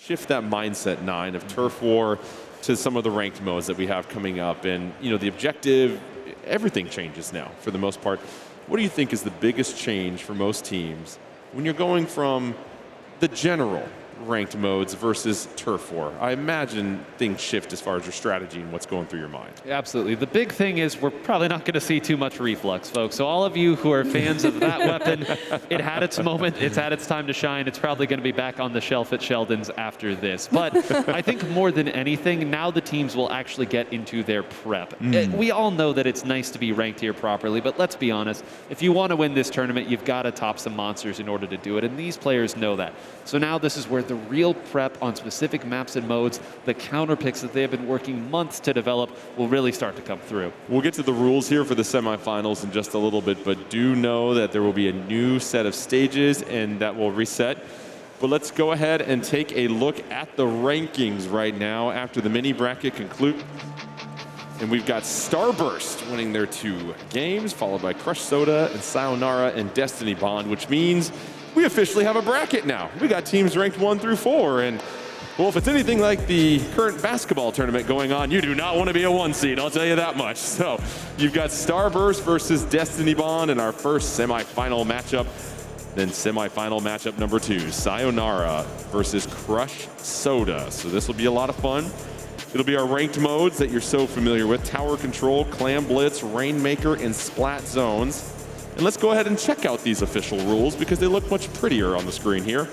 shift that mindset, Nine, of turf war to some of the ranked modes that we have coming up. And, the objective, everything changes now for the most part. What do you think is the biggest change for most teams when you're going from the general ranked modes versus turf war? I imagine things shift as far as your strategy and what's going through your mind. Absolutely. The big thing is we're probably not going to see too much reflux, folks. So all of you who are fans of that weapon, it had its moment. It's had its time to shine. It's probably going to be back on the shelf at Sheldon's after this. But I think more than anything, now the teams will actually get into their prep. We all know that it's nice to be ranked here properly, but let's be honest. If you want to win this tournament, you've got to top some monsters in order to do it. And these players know that. So now this is where the real prep on specific maps and modes, the counter picks that they have been working months to develop, will really start to come through. We'll get to the rules here for the semifinals in just a little bit, but do know that there will be a new set of stages and that will reset. But let's go ahead and take a look at the rankings right now after the mini bracket conclude. And we've got Starburst winning their 2 games, followed by Crush Soda and Sayonara and Destiny Bond, which means we officially have a bracket now. We got teams ranked 1 through 4, and well, if it's anything like the current basketball tournament going on, you do not want to be a 1 seed, I'll tell you that much. So you've got Starburst versus Destiny Bond in our first semifinal matchup. Then semifinal matchup number 2, Sayonara versus Crush Soda. So this will be a lot of fun. It'll be our ranked modes that you're so familiar with: Tower Control, Clam Blitz, Rainmaker, and Splat Zones. And let's go ahead and check out these official rules because they look much prettier on the screen here.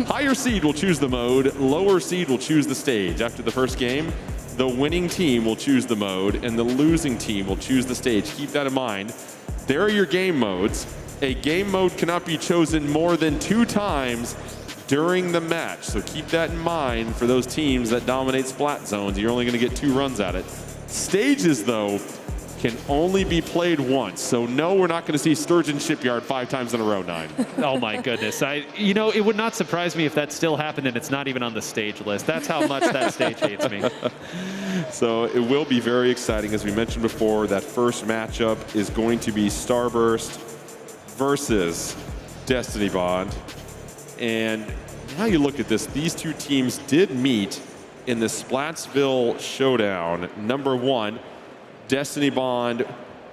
Higher seed will choose the mode, lower seed will choose the stage. After the first game, the winning team will choose the mode and the losing team will choose the stage. Keep that in mind. There are your game modes. A game mode cannot be chosen more than 2 times during the match. So keep that in mind for those teams that dominate Splat Zones. You're only going to get 2 runs at it. Stages, though, can only be played once. So no, we're not going to see Sturgeon Shipyard 5 times in a row, Nine. Oh my goodness. It would not surprise me if that still happened and it's not even on the stage list. That's how much that stage hates me. So it will be very exciting. As we mentioned before, that first matchup is going to be Starburst versus Destiny Bond. And now you look at this, these 2 teams did meet in the Splatsville Showdown. Number 1, Destiny Bond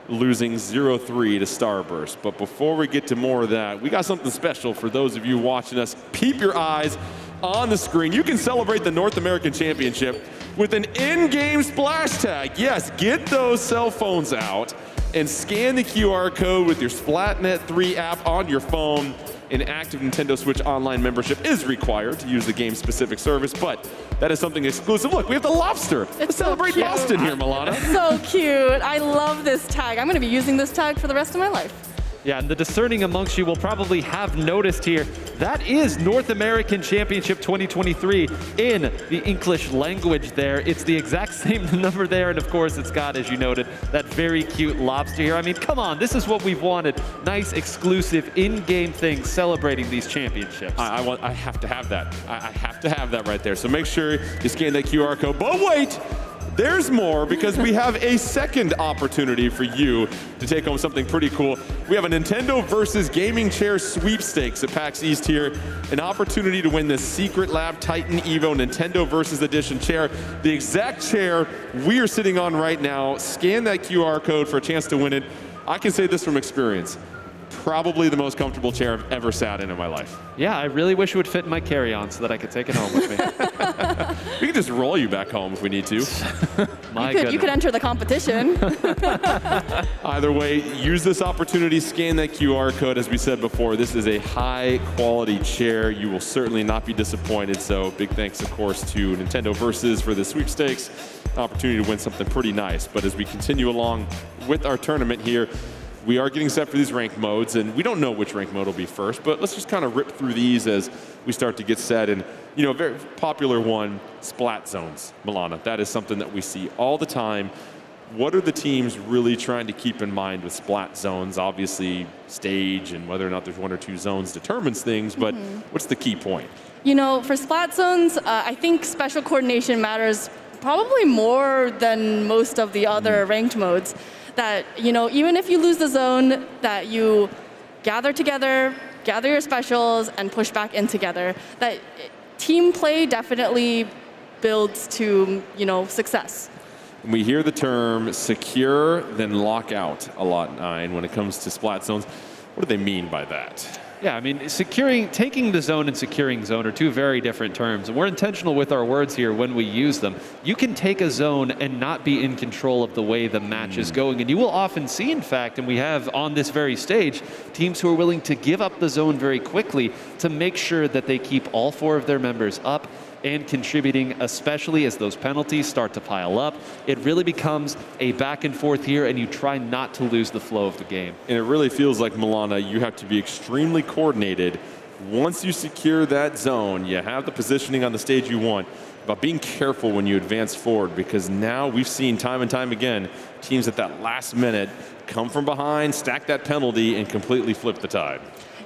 losing 0-3 to Starburst. But before we get to more of that, we got something special for those of you watching us. Keep your eyes on the screen. You can celebrate the North American Championship with an in-game splash tag. Yes, get those cell phones out and scan the QR code with your Splatnet 3 app on your phone. An active Nintendo Switch Online membership is required to use the game-specific service, but that is something exclusive. Look, we have the lobster. Let's celebrate so Boston here, Milana. So cute. I love this tag. I'm going to be using this tag for the rest of my life. Yeah, and the discerning amongst you will probably have noticed here, that is North American Championship 2023 in the English language there. It's the exact same number there, and of course it's got, as you noted, that very cute lobster here. I mean, come on, this is what we've wanted. Nice, exclusive, in-game thing celebrating these championships. I have to have that. I have to have that right there. So make sure you scan that QR code. But wait! There's more, because we have a second opportunity for you to take home something pretty cool. We have a Nintendo versus Gaming Chair sweepstakes at PAX East here. An opportunity to win this Secret Lab Titan Evo Nintendo versus Edition chair. The exact chair we are sitting on right now. Scan that QR code for a chance to win it. I can say this from experience. Probably the most comfortable chair I've ever sat in my life. Yeah, I really wish it would fit in my carry-on so that I could take it home with me. We can just roll you back home if we need to. You could enter the competition. Either way, use this opportunity, scan that QR code. As we said before, this is a high-quality chair. You will certainly not be disappointed. So big thanks, of course, to Nintendo Versus for the sweepstakes. Opportunity to win something pretty nice. But as we continue along with our tournament here, we are getting set for these ranked modes, and we don't know which ranked mode will be first, but let's just kind of rip through these as we start to get set. And, a very popular one, Splat Zones, Milana. That is something that we see all the time. What are the teams really trying to keep in mind with Splat Zones? Obviously, stage and whether or not there's 1 or 2 zones determines things, but what's the key point? For Splat Zones, I think special coordination matters probably more than most of the other ranked modes. That, even if you lose the zone, that you gather together, gather your specials, and push back in together. That team play definitely builds to, success. We hear the term secure, then lock out a lot, Nine, when it comes to splat zones. What do they mean by that? Yeah, I mean, taking the zone and securing zone are two very different terms. And we're intentional with our words here when we use them. You can take a zone and not be in control of the way the match is going. And you will often see, in fact, and we have on this very stage, teams who are willing to give up the zone very quickly to make sure that they keep all 4 of their members up and contributing, especially as those penalties start to pile up. It really becomes a back and forth here, and you try not to lose the flow of the game. And it really feels like, Milana, you have to be extremely coordinated. Once you secure that zone, you have the positioning on the stage you want, but being careful when you advance forward, because now we've seen time and time again, teams at that last minute come from behind, stack that penalty, and completely flip the tide.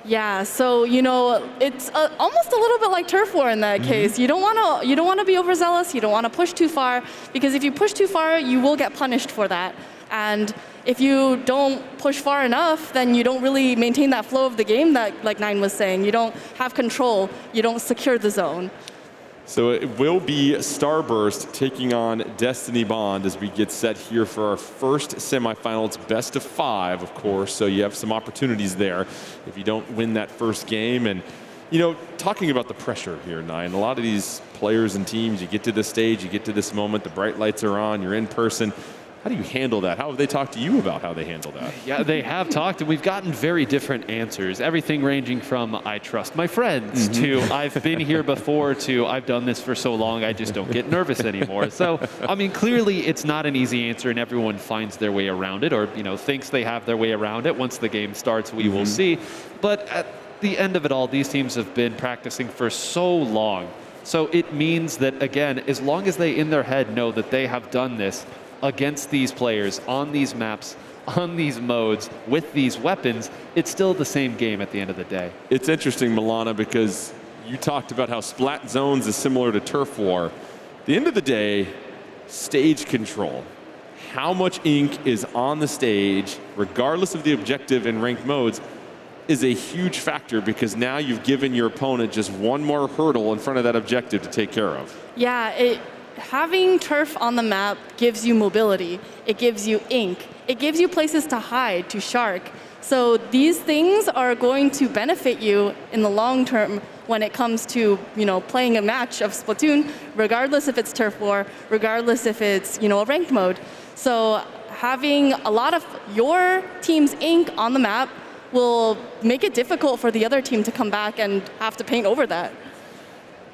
Yeah, so it's almost a little bit like turf war in that case. You don't want to be overzealous. You don't want to push too far, because if you push too far, you will get punished for that. And if you don't push far enough, then you don't really maintain that flow of the game that, like Nine was saying, you don't have control. You don't secure the zone. So it will be Starburst taking on Destiny Bond as we get set here for our first semifinal. It's best of 5, of course, so you have some opportunities there if you don't win that first game. And, talking about the pressure here, Nine, a lot of these players and teams, you get to this stage, you get to this moment, the bright lights are on, you're in person. How do you handle that? How have they talked to you about how they handle that? Yeah, they have talked, and we've gotten very different answers. Everything ranging from I trust my friends to I've been here before to I've done this for so long I just don't get nervous anymore. So, I mean, clearly it's not an easy answer, and everyone finds their way around it, or thinks they have their way around it. Once the game starts, we will see. But at the end of it all, these teams have been practicing for so long. So it means that, again, as long as they in their head know that they have done this against these players, on these maps, on these modes, with these weapons, it's still the same game at the end of the day. It's interesting, Milana, because you talked about how splat zones is similar to turf war. At the end of the day, stage control. How much ink is on the stage, regardless of the objective in ranked modes, is a huge factor, because now you've given your opponent just one more hurdle in front of that objective to take care of. Yeah, having turf on the map gives you mobility. It gives you ink. It gives you places to hide, to shark. So these things are going to benefit you in the long term when it comes to, playing a match of Splatoon, regardless if it's turf war, regardless if it's, a ranked mode. So having a lot of your team's ink on the map will make it difficult for the other team to come back and have to paint over that.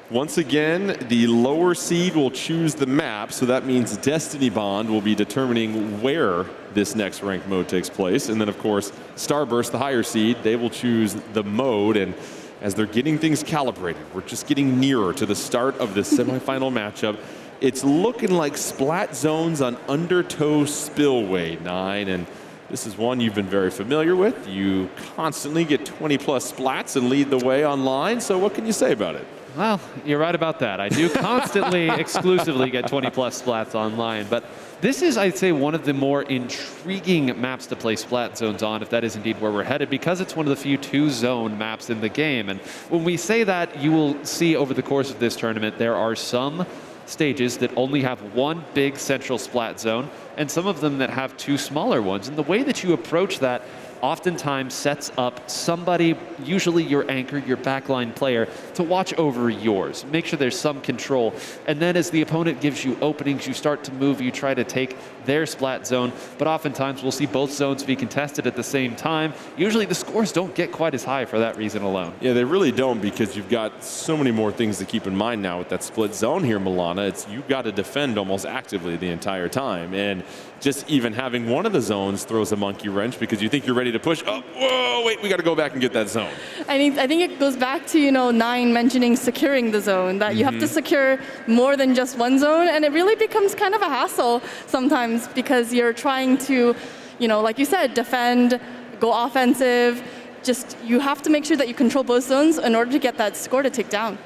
Once again, the lower seed will choose the map, so that means Destiny Bond will be determining where this next ranked mode takes place. And then, of course, Starburst, the higher seed, they will choose the mode. And as they're getting things calibrated, we're just getting nearer to the start of this semifinal matchup. It's looking like splat zones on Undertow Spillway, Nine. And this is one you've been very familiar with. You constantly get 20-plus splats and lead the way online. So what can you say about it? Well, you're right about that. I do constantly, exclusively get 20-plus splats online. But this is, I'd say, one of the more intriguing maps to play splat zones on, if that is indeed where we're headed, because it's one of the few 2-zone maps in the game. And when we say that, you will see over the course of this tournament, there are some stages that only have one big central splat zone, and some of them that have 2 smaller ones. And the way that you approach that oftentimes sets up somebody, usually your anchor, your backline player, to watch over yours. Make sure there's some control. And then as the opponent gives you openings, you start to move, you try to take their splat zone. But oftentimes we'll see both zones be contested at the same time. Usually the scores don't get quite as high for that reason alone. Yeah, they really don't, because you've got so many more things to keep in mind now with that split zone here, Milana. You've got to defend almost actively the entire time. And just even having one of the zones throws a monkey wrench, because you think you're ready to push. Oh, whoa, wait, we got to go back and get that zone. I think it goes back to, Nine mentioning securing the zone, that you have to secure more than just one zone, and it really becomes kind of a hassle sometimes, because you're trying to, like you said, defend, go offensive. Just, you have to make sure that you control both zones in order to get that score to tick down.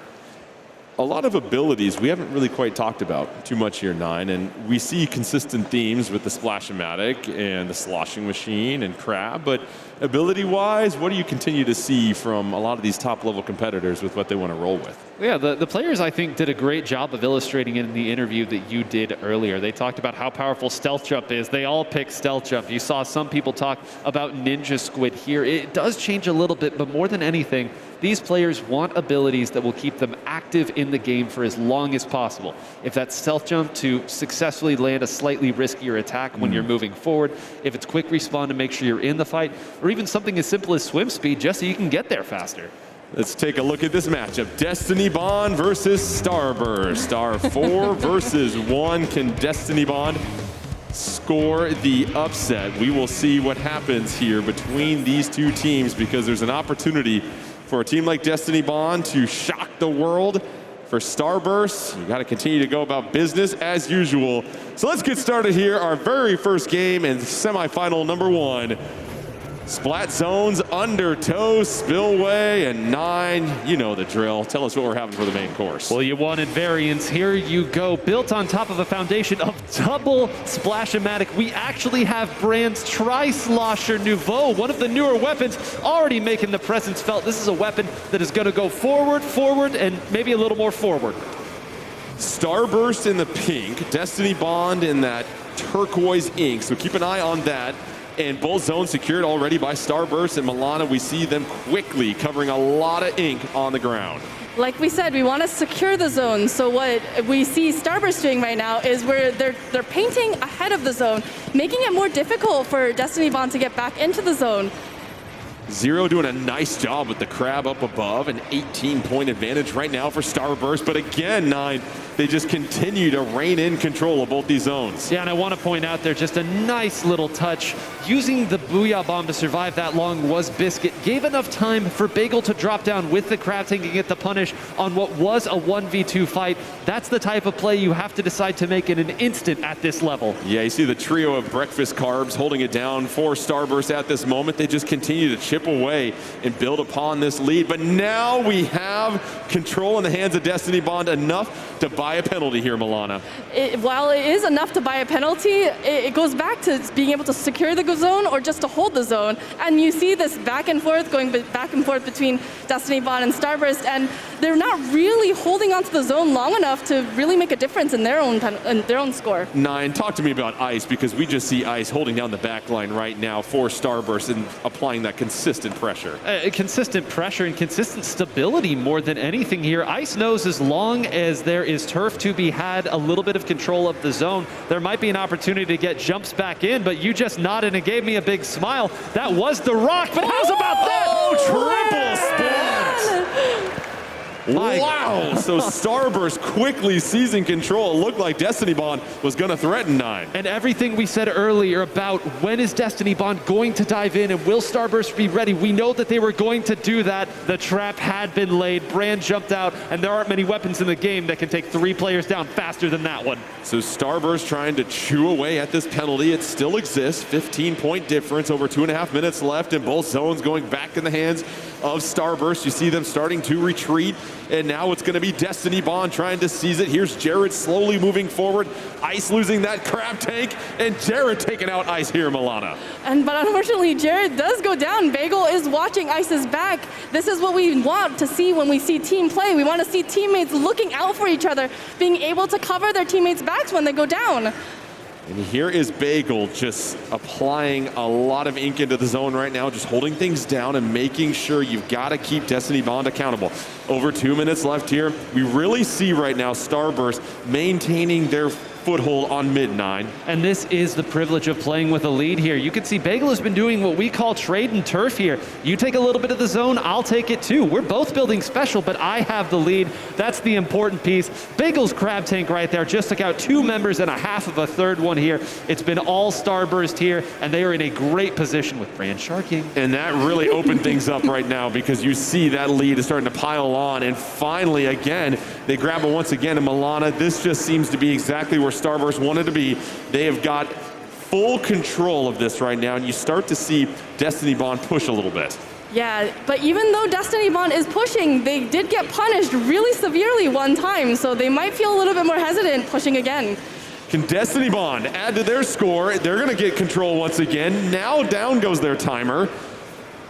A lot of abilities we haven't really quite talked about too much here, Nine, and we see consistent themes with the Splash-O-Matic and the Sloshing Machine and Crab, but ability-wise, what do you continue to see from a lot of these top-level competitors with what they want to roll with? Yeah, the players, I think, did a great job of illustrating in the interview that you did earlier. They talked about how powerful stealth jump is. They all picked stealth jump. You saw some people talk about ninja squid here. It does change a little bit, but more than anything, these players want abilities that will keep them active in the game for as long as possible. If that's stealth jump to successfully land a slightly riskier attack when you're moving forward, if it's quick respawn to make sure you're in the fight, or even something as simple as swim speed just so you can get there faster. Let's take a look at this matchup. Destiny Bond versus Starburst. Star 4 versus 1. Can Destiny Bond score the upset? We will see what happens here between these two teams, because there's an opportunity for a team like Destiny Bond to shock the world. For Starburst, you got to continue to go about business as usual. So let's get started here. Our very first game in semifinal number 1. Splat Zones, Undertow, Spillway, and 9. You know the drill. Tell us what we're having for the main course. Well, you wanted variants. Here you go. Built on top of a foundation of double Splash-O-Matic, we actually have Brand's Tri-Slosher Nouveau, one of the newer weapons, already making the presence felt. This is a weapon that is going to go forward, and maybe a little more forward. Starburst in the pink, Destiny Bond in that turquoise ink, so keep an eye on that. And both zones secured already by Starburst and Milana. We see them quickly covering a lot of ink on the ground. Like we said, we want to secure the zone. So what we see Starburst doing right now is where they're painting ahead of the zone, making it more difficult for Destiny Bond to get back into the zone. Zero doing a nice job with the crab up above. An 18-point advantage right now for Starburst. But again, 9, they just continue to rein in control of both these zones. Yeah, and I want to point out there just a nice little touch. Using the Booyah Bomb to survive that long was Biscuit. Gave enough time for Bagel to drop down with the crab tank and get the punish on what was a 1v2 fight. That's the type of play you have to decide to make in an instant at this level. Yeah, you see the trio of breakfast carbs holding it down for Starburst at this moment. They just continue to chip away and build upon this lead. But now we have control in the hands of Destiny Bond enough to buy a penalty here, Milana. While it is enough to buy a penalty, it goes back to being able to secure the zone or just to hold the zone. And you see this back and forth, going back and forth between Destiny Bond and Starburst, and they're not really holding onto the zone long enough to really make a difference in their own score. 9, talk to me about Ice, because we just see Ice holding down the back line right now for Starburst and applying that consistent pressure. Consistent pressure and consistent stability more than anything here. Ice knows as long as there is turf to be had, a little bit of control of the zone, there might be an opportunity to get jumps back in, but you just nodded and gave me a big smile. That was the rock, but how's about that? Oh, triple splat! Wow, so Starburst quickly seizing control. It looked like Destiny Bond was going to threaten 9. And everything we said earlier about when is Destiny Bond going to dive in and will Starburst be ready, we know that they were going to do that. The trap had been laid, Brand jumped out, and there aren't many weapons in the game that can take 3 players down faster than that one. So Starburst trying to chew away at this penalty. It still exists, 15-point difference, over 2.5 minutes left, and both zones going back in the hands of Starburst. You see them starting to retreat, and now it's going to be Destiny Bond trying to seize it. Here's Jared slowly moving forward. Ice losing that crab tank, and Jared taking out Ice here, Milana. But unfortunately, Jared does go down. Bagel is watching Ice's back. This is what we want to see when we see team play. We want to see teammates looking out for each other, being able to cover their teammates' backs when they go down. And here is Bagel just applying a lot of ink into the zone right now, just holding things down and making sure you've got to keep Destiny Bond accountable. Over 2 minutes left here. We really see right now Starburst maintaining their foothold on mid-9. And this is the privilege of playing with a lead here. You can see Bagel has been doing what we call trade and turf here. You take a little bit of the zone, I'll take it too. We're both building special, but I have the lead. That's the important piece. Bagel's crab tank right there just took out 2 members and a half of a third one here. It's been all Starburst here, and they are in a great position with Brand sharking. And that really opened things up right now, because you see that lead is starting to pile on, and finally, again, they grab it once again, and Milana, this just seems to be exactly where Starburst wanted to be. They have got full control of this right now, and you start to see Destiny Bond push a little bit. Yeah, but even though Destiny Bond is pushing, they did get punished really severely one time, so they might feel a little bit more hesitant pushing again. Can Destiny Bond add to their score? They're going to get control once again. Now down goes their timer.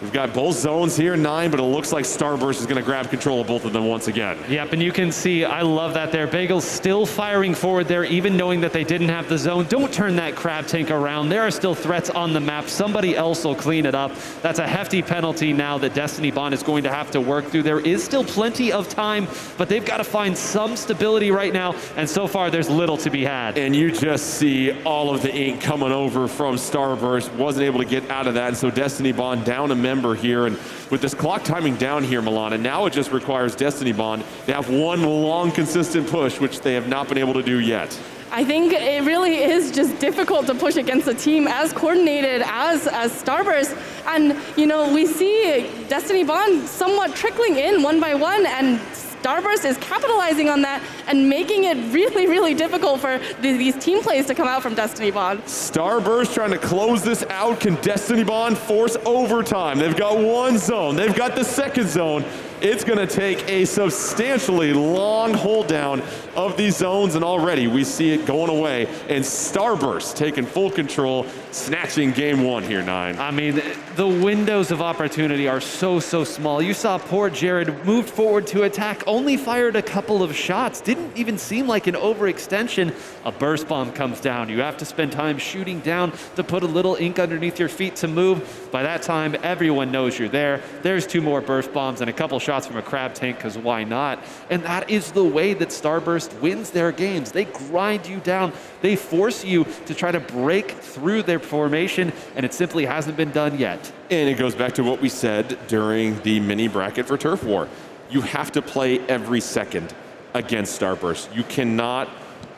We've got both zones here, 9, but it looks like Starburst is going to grab control of both of them once again. Yep, and you can see, I love that there. Bagel's still firing forward there, even knowing that they didn't have the zone. Don't turn that crab tank around. There are still threats on the map. Somebody else will clean it up. That's a hefty penalty now that Destiny Bond is going to have to work through. There is still plenty of time, but they've got to find some stability right now, and so far there's little to be had. And you just see all of the ink coming over from Starburst. Wasn't able to get out of that, and so Destiny Bond down a member here. And with this clock timing down here, Milana, now it just requires Destiny Bond to have one long, consistent push, which they have not been able to do yet. I think it really is just difficult to push against a team as coordinated as Starburst. And, you know, we see Destiny Bond somewhat trickling in one by one, and Starburst is capitalizing on that and making it really, really difficult for these team plays to come out from Destiny Bond. Starburst trying to close this out. Can Destiny Bond force overtime? They've got one zone. They've got the second zone. It's going to take a substantially long hold down of these zones, and already we see it going away. And Starburst taking full control, snatching game 1 here, 9. I mean, the windows of opportunity are so small. You saw poor Jared moved forward to attack, only fired a couple of shots. Didn't even seem like an overextension. A burst bomb comes down. You have to spend time shooting down to put a little ink underneath your feet to move. By that time, everyone knows you're there. There's 2 more burst bombs and a couple shots from a crab tank, because why not? And that is the way that Starburst wins their games. They grind you down. They force you to try to break through their formation, and it simply hasn't been done yet. And it goes back to what we said during the mini bracket for Turf War. You have to play every second against Starburst. You cannot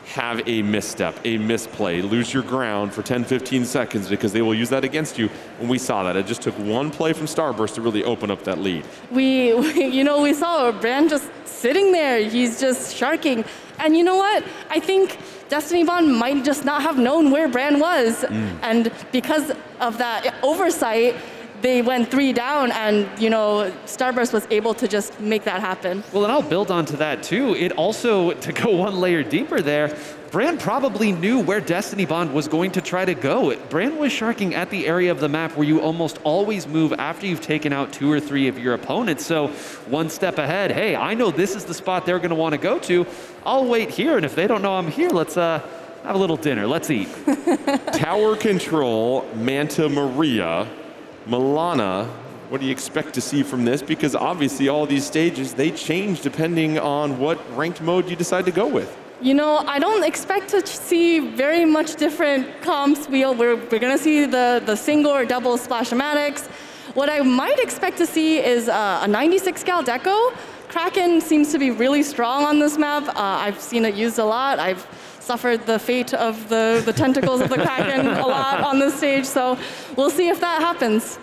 have a misstep, a misplay, lose your ground for 10, 15 seconds, because they will use that against you. And we saw that. It just took one play from Starburst to really open up that lead. We saw Bran just sitting there. He's just sharking. And you know what? I think Destiny Bond might just not have known where Bran was. And because of that oversight, they went 3 down, and, you know, Starburst was able to just make that happen. Well, and I'll build onto that too. It also, to go one layer deeper there, Bran probably knew where Destiny Bond was going to try to go. Bran was sharking at the area of the map where you almost always move after you've taken out 2 or 3 of your opponents. So one step ahead, hey, I know this is the spot they're going to want to go to. I'll wait here, and if they don't know I'm here, let's have a little dinner. Let's eat. Tower control, Manta Maria. Milana, what do you expect to see from this? Because obviously all these stages, they change depending on what ranked mode you decide to go with. You know, I don't expect to see very much different comps. We're going to see the single or double Splash-O-Matics. What I might expect to see is a 96 cal deco. Kraken seems to be really strong on this map. I've seen it used a lot. I've suffered the fate of the tentacles of the Kraken a lot on this stage, so we'll see if that happens.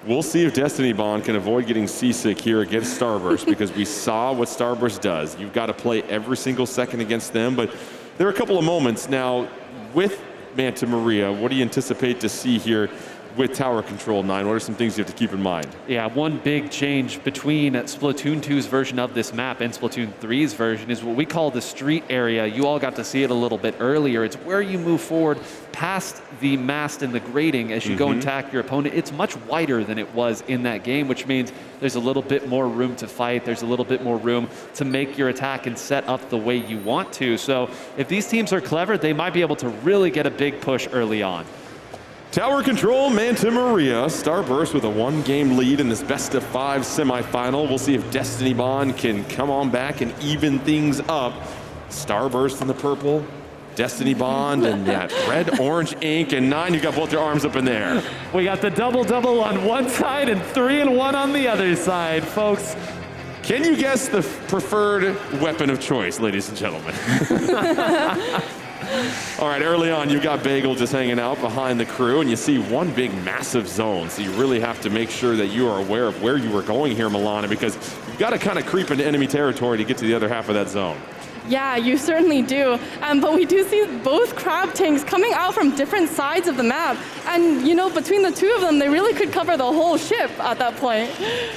We'll see if Destiny Bond can avoid getting seasick here against Starburst, because we saw what Starburst does. You've got to play every single second against them, but there are a couple of moments now with Manta Maria. What do you anticipate to see here with tower control, 9? What are some things you have to keep in mind? Yeah, one big change between Splatoon 2's version of this map and Splatoon 3's version is what we call the street area. You all got to see it a little bit earlier. It's where you move forward past the mast and the grating as you go and attack your opponent. It's much wider than it was in that game, which means there's a little bit more room to fight. There's a little bit more room to make your attack and set up the way you want to. So if these teams are clever, they might be able to really get a big push early on. Tower control, Manta Maria. Starburst with a 1-game lead in this best-of-5 semifinal. We'll see if Destiny Bond can come on back and even things up. Starburst in the purple, Destiny Bond and that red-orange ink, and 9, you've got both your arms up in there. We got the double-double on one side and 3 and 1 on the other side, folks. Can you guess the preferred weapon of choice, ladies and gentlemen? All right, early on, you've got Bagel just hanging out behind the crew, and you see one big massive zone. So you really have to make sure that you are aware of where you are going here, Milana, because you've got to kind of creep into enemy territory to get to the other half of that zone. Yeah, you certainly do. But we do see both crab tanks coming out from different sides of the map. And, you know, between the 2 of them, they really could cover the whole ship at that point.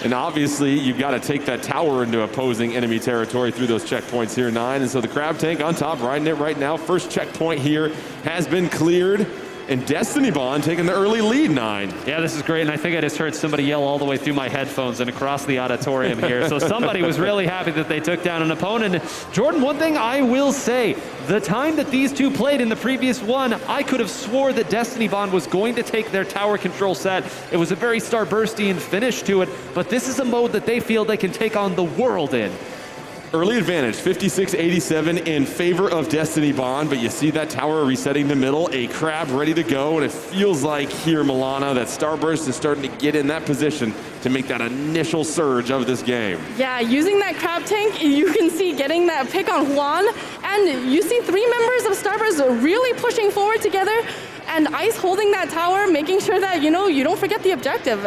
And obviously, you've got to take that tower into opposing enemy territory through those checkpoints here, 9. And so the crab tank on top, riding it right now. First checkpoint here has been cleared. and Destiny Bond taking the early lead, 9. Yeah, this is great, and I think I just heard somebody yell all the way through my headphones and across the auditorium here. So somebody was really happy that they took down an opponent. Jordan, one thing I will say, the time that these two played in the previous one, I could have swore that Destiny Bond was going to take their tower control set. It was a very Starburstian finish to it, but this is a mode that they feel they can take on the world in. Early advantage, 56-87 in favor of Destiny Bond, but you see that tower resetting the middle, a crab ready to go, and it feels like here, Milana, that Starburst is starting to get in that position to make that initial surge of this game. Yeah, using that crab tank, you can see getting that pick on Juan, and you see 3 members of Starburst really pushing forward together, and Ice holding that tower, making sure that, you don't forget the objective.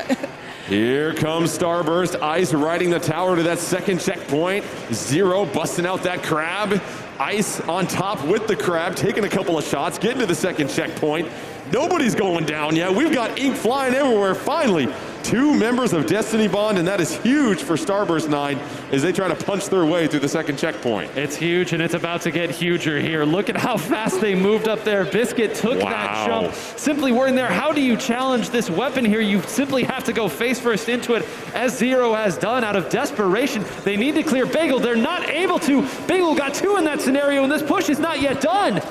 Here comes Starburst, Ice riding the tower to that second checkpoint. Zero busting out that crab. Ice on top with the crab, taking a couple of shots, getting to the second checkpoint. Nobody's going down yet. We've got ink flying everywhere. Finally, 2 members of Destiny Bond, and that is huge for Starburst 9 as they try to punch their way through the second checkpoint. It's huge, and it's about to get huger here. Look at how fast they moved up there. Biscuit took that jump. Simply were in there. How do you challenge this weapon here? You simply have to go face first into it, as Zero has done out of desperation. They need to clear Bagel. They're not able to. Bagel got 2 in that scenario, and this push is not yet done.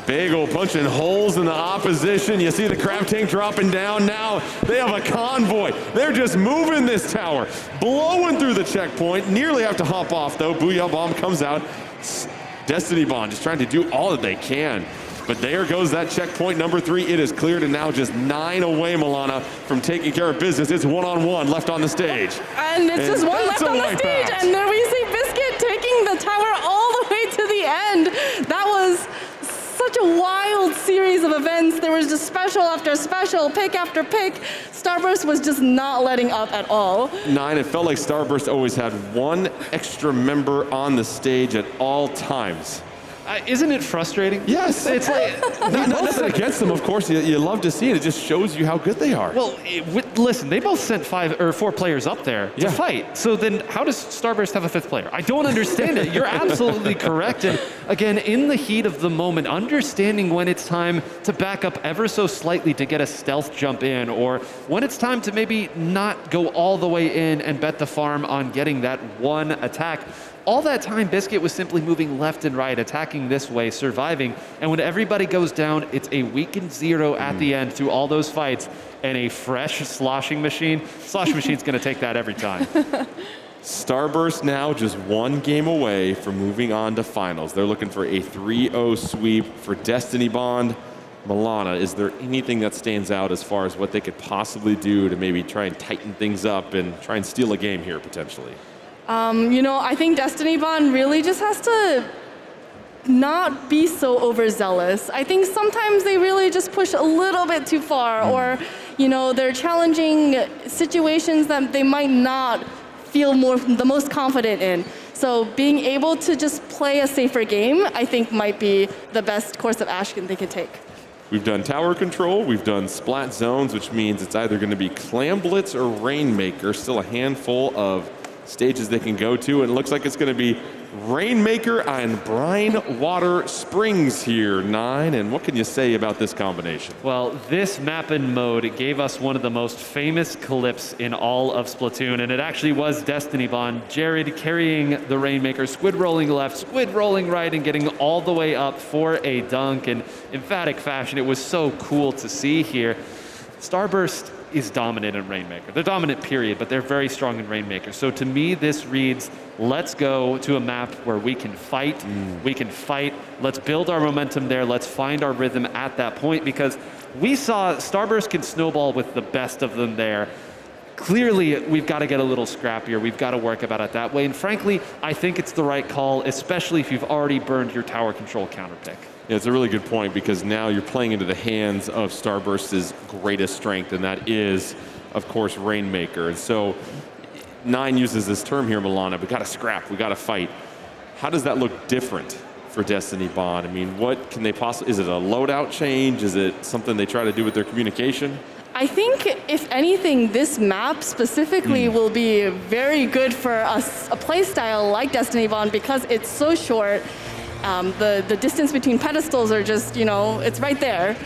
Bagel punching holes in the opposition. You see the crab tank dropping down now. They have a convoy. They're just moving this tower, blowing through the checkpoint. Nearly have to hop off though. Booyah Bomb comes out. Destiny Bond just trying to do all that they can. But there goes that checkpoint number 3. It is cleared and now just 9 away, Milana, from taking care of business. It's 1-on-1 left on the stage. And it's just 1 left on the stage. Pass. And then we see Biscuit taking the tower all the way to the end. That was such a wild series of events. There was just special after special, pick after pick. Starburst was just not letting up at all. 9, it felt like Starburst always had 1 extra member on the stage at all times. Isn't it frustrating? Yes. It's like, nothing against them, of course. You love to see it. It just shows you how good they are. well, listen, they both sent 5 or 4 players up there to fight. So then how does Starburst have a 5th player? I don't understand it. You're absolutely correct. And again, in the heat of the moment, understanding when it's time to back up ever so slightly to get a stealth jump in, or when it's time to maybe not go all the way in and bet the farm on getting that 1 attack. All that time, Biscuit was simply moving left and right, attacking this way, surviving. And when everybody goes down, it's a weakened Zero at the end through all those fights, and a fresh sloshing machine. Sloshing machine's going to take that every time. Starburst now just 1 game away from moving on to finals. They're looking for a 3-0 sweep for Destiny Bond. Milana, is there anything that stands out as far as what they could possibly do to maybe try and tighten things up and try and steal a game here potentially? I think Destiny Bond really just has to not be so overzealous. I think sometimes they really just push a little bit too far, or, they're challenging situations that they might not feel the most confident in. So being able to just play a safer game, I think might be the best course of action they can take. We've done tower control, we've done splat zones, which means it's either going to be Clam Blitz or Rainmaker. Still a handful of stages they can go to, and it looks like it's going to be Rainmaker and Brine Water Springs here, 9. And what can you say about this combination? Well, this map and mode gave us one of the most famous clips in all of Splatoon, and it actually was Destiny Bond. Jared carrying the Rainmaker, squid rolling left, squid rolling right, and getting all the way up for a dunk in emphatic fashion. It was so cool to see here. Starburst is dominant in Rainmaker. They're dominant, period, but they're very strong in Rainmaker. So to me, this reads, let's go to a map where we can fight. We can fight. Let's build our momentum there. Let's find our rhythm at that point, because we saw Starburst can snowball with the best of them there. Clearly, we've got to get a little scrappier. We've got to work about it that way. And frankly, I think it's the right call, especially if you've already burned your tower control counter pick. Yeah, it's a really good point, because now you're playing into the hands of Starburst's greatest strength, and that is, of course, Rainmaker. And so 9 uses this term here, Milana, we got to scrap, we got to fight. How does that look different for Destiny Bond? I mean, what can they possibly, is it a loadout change? Is it something they try to do with their communication? I think, if anything, this map specifically will be very good for a play style like Destiny Bond, because it's so short. The distance between pedestals are just, it's right there.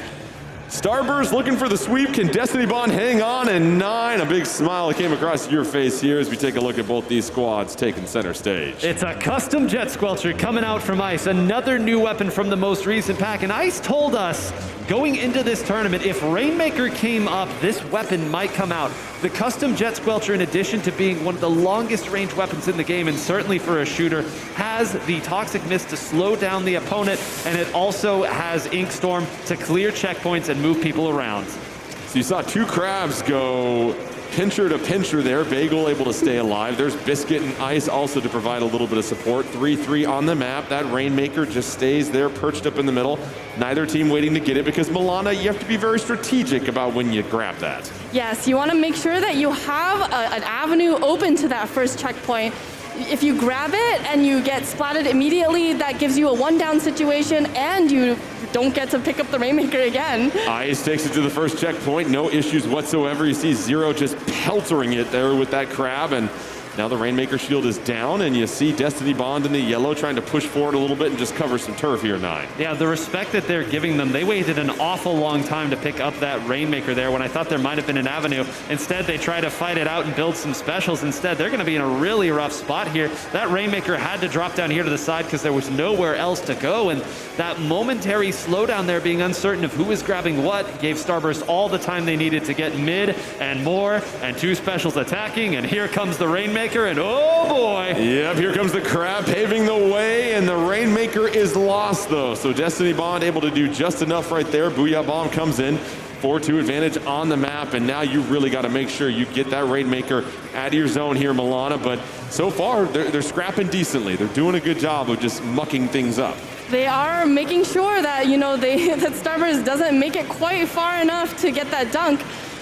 Starburst looking for the sweep. Can Destiny Bond hang on? And 9, a big smile came across your face here as we take a look at both these squads taking center stage. It's a custom Jet Squelcher coming out from Ice, another new weapon from the most recent pack. And Ice told us going into this tournament, if Rainmaker came up, this weapon might come out. The custom Jet Squelcher, in addition to being one of the longest range weapons in the game, and certainly for a shooter, has the Toxic Mist to slow down the opponent, and it also has Ink Storm to clear checkpoints and move people around. So you saw 2 crabs go pincher to pincher there. Bagel able to stay alive. There's Biscuit and Ice also to provide a little bit of support. 3-3 on the map. That Rainmaker just stays there perched up in the middle. Neither team waiting to get it because Milana, you have to be very strategic about when you grab that. Yes, you want to make sure that you have an avenue open to that first checkpoint. If you grab it and you get splatted immediately, that gives you a 1-down situation and you don't get to pick up the Rainmaker again. Ice takes it to the first checkpoint, no issues whatsoever. You see Zero just peltering it there with that crab, and now the Rainmaker shield is down, and you see Destiny Bond in the yellow trying to push forward a little bit and just cover some turf here, 9. Yeah, the respect that they're giving them, they waited an awful long time to pick up that Rainmaker there when I thought there might have been an avenue. Instead, they try to fight it out and build some specials. Instead, they're going to be in a really rough spot here. That Rainmaker had to drop down here to the side because there was nowhere else to go, and that momentary slowdown there, being uncertain of who was grabbing what, gave Starburst all the time they needed to get mid and more, and 2 specials attacking, and here comes the Rainmaker. And oh boy. Yep, here comes the crab paving the way, and the Rainmaker is lost though. So Destiny Bond able to do just enough right there. Booyah Bomb comes in. 4-2 advantage on the map, and now you really got to make sure you get that Rainmaker out of your zone here, Milana. But so far, they're scrapping decently. They're doing a good job of just mucking things up. They are making sure that, that Starburst doesn't make it quite far enough to get that dunk,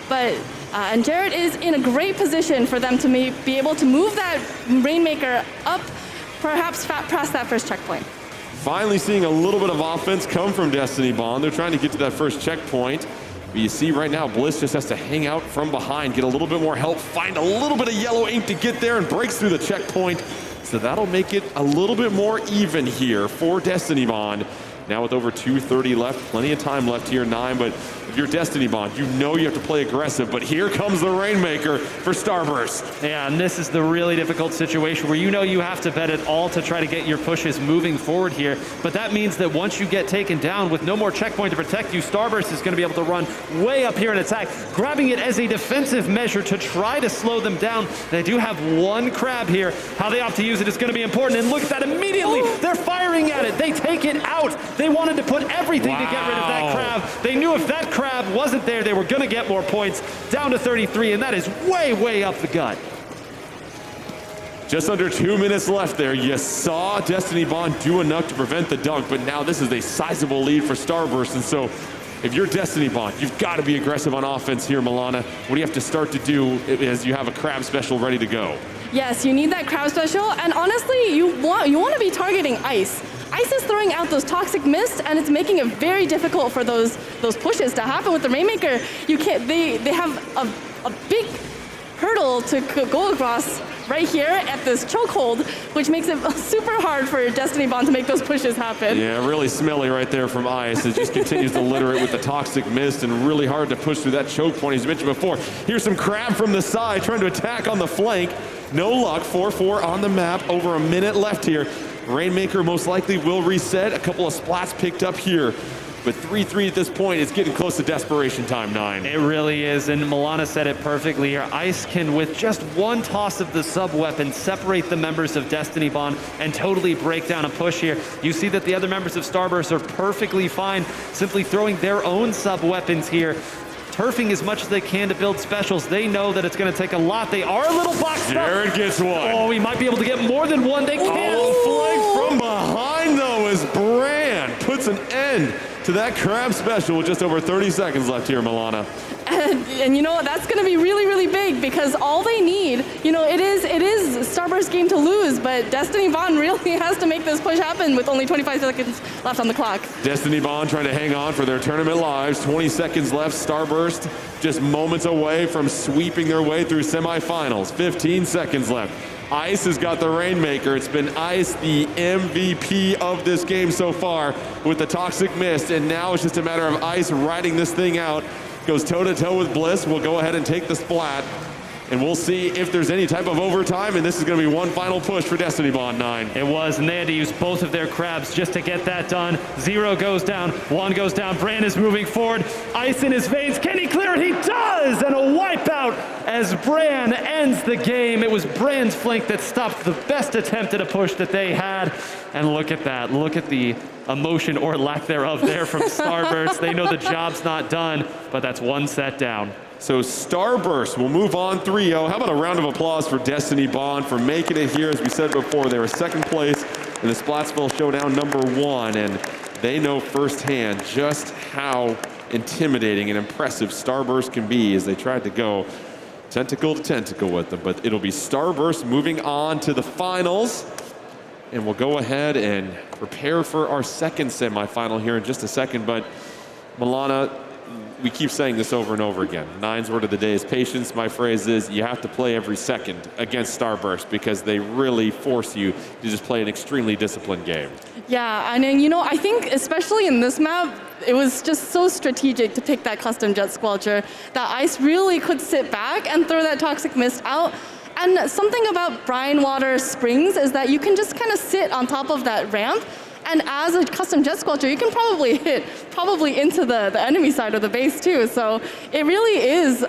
but and Jared is in a great position for them to be able to move that Rainmaker up, perhaps past that first checkpoint. Finally seeing a little bit of offense come from Destiny Bond. They're trying to get to that first checkpoint. But you see right now, Bliss just has to hang out from behind, get a little bit more help, find a little bit of yellow ink to get there, and breaks through the checkpoint. So that'll make it a little bit more even here for Destiny Bond. Now with over 2:30 left, plenty of time left here, 9, but if you're Destiny Bond, you know you have to play aggressive, but here comes the Rainmaker for Starburst. Yeah, and this is the really difficult situation where you have to bet it all to try to get your pushes moving forward here, but that means that once you get taken down with no more checkpoint to protect you, Starburst is going to be able to run way up here and attack, grabbing it as a defensive measure to try to slow them down. They do have 1 crab here. How they opt to use it is going to be important, and look at that immediately. They're firing at it. They take it out. They wanted to put everything to get rid of that crab. They knew if that crab wasn't there, they were going to get more points. Down to 33, and that is way, way up the gut. Just under 2 minutes left there. You saw Destiny Bond do enough to prevent the dunk, but now this is a sizable lead for Starburst, and so if you're Destiny Bond, you've got to be aggressive on offense here, Milana. What do you have to start to do as you have a crab special ready to go? Yes, you need that crab special, and honestly, you want to be targeting Ice. Ice is throwing out those toxic mists, and it's making it very difficult for those pushes to happen with the Rainmaker. You can't. They have a big hurdle to go across right here at this chokehold, which makes it super hard for Destiny Bond to make those pushes happen. Yeah, really smelly right there from Ice. It just continues to litter it with the toxic mist, and really hard to push through that choke point, as you mentioned before. Here's some crab from the side trying to attack on the flank. No luck. 4-4 on the map. Over a minute left here. Rainmaker most likely will reset. A couple of splats picked up here. But 3-3 at this point is getting close to desperation time, 9. It really is, and Milana said it perfectly here. Ice can, with just 1 toss of the sub-weapon, separate the members of Destiny Bond and totally break down a push here. You see that the other members of Starburst are perfectly fine, simply throwing their own sub-weapons here, turfing as much as they can to build specials. They know that it's going to take a lot. They are a little boxed up. Jared gets 1. Oh, he might be able to get more than 1. They can't. Oh, flank from behind, though, as Brand puts an end to that crab special with just over 30 seconds left here, Milana. And you know what? That's going to be really, really big, because all they need, it is Starburst's game to lose, but Destiny Bond really has to make this push happen with only 25 seconds left on the clock. Destiny Bond trying to hang on for their tournament lives. 20 seconds left. Starburst just moments away from sweeping their way through semifinals. 15 seconds left. Ice has got the Rainmaker. It's been Ice, the MVP of this game so far with the Toxic Mist, and now it's just a matter of Ice riding this thing out. Goes toe-to-toe with Bliss. We'll go ahead and take the splat, and we'll see if there's any type of overtime, and this is going to be one final push for Destiny Bond 9. It was, and they had to use both of their crabs just to get that done. 0 goes down, 1 goes down. Bran is moving forward. Ice in his veins. Can he clear it? He does! And a wipeout as Bran ends the game. It was Bran's flank that stopped the best attempt at a push that they had. And look at that. Look at the emotion or lack thereof there from Starburst. They know the job's not done, but that's one set down. So Starburst will move on 3-0. How about a round of applause for Destiny Bond for making it here? As we said before, they were second place in the Splatsville Showdown #1, and they know firsthand just how intimidating and impressive Starburst can be as they tried to go tentacle to tentacle with them. But it'll be Starburst moving on to the finals, and we'll go ahead and prepare for our second semifinal here in just a second. But Milana, we keep saying this over and over again. Nine's word of the day is patience. My phrase is you have to play every second against Starburst because they really force you to just play an extremely disciplined game. Yeah, and then, you know, I think especially in this map, it was just so strategic to pick that custom jet squelcher that Ice really could sit back and throw that Toxic Mist out. And something about Brine Water Springs is that you can just kind of sit on top of that ramp, and as a custom jet squelcher, you can probably hit into the enemy side of the base too. So it really is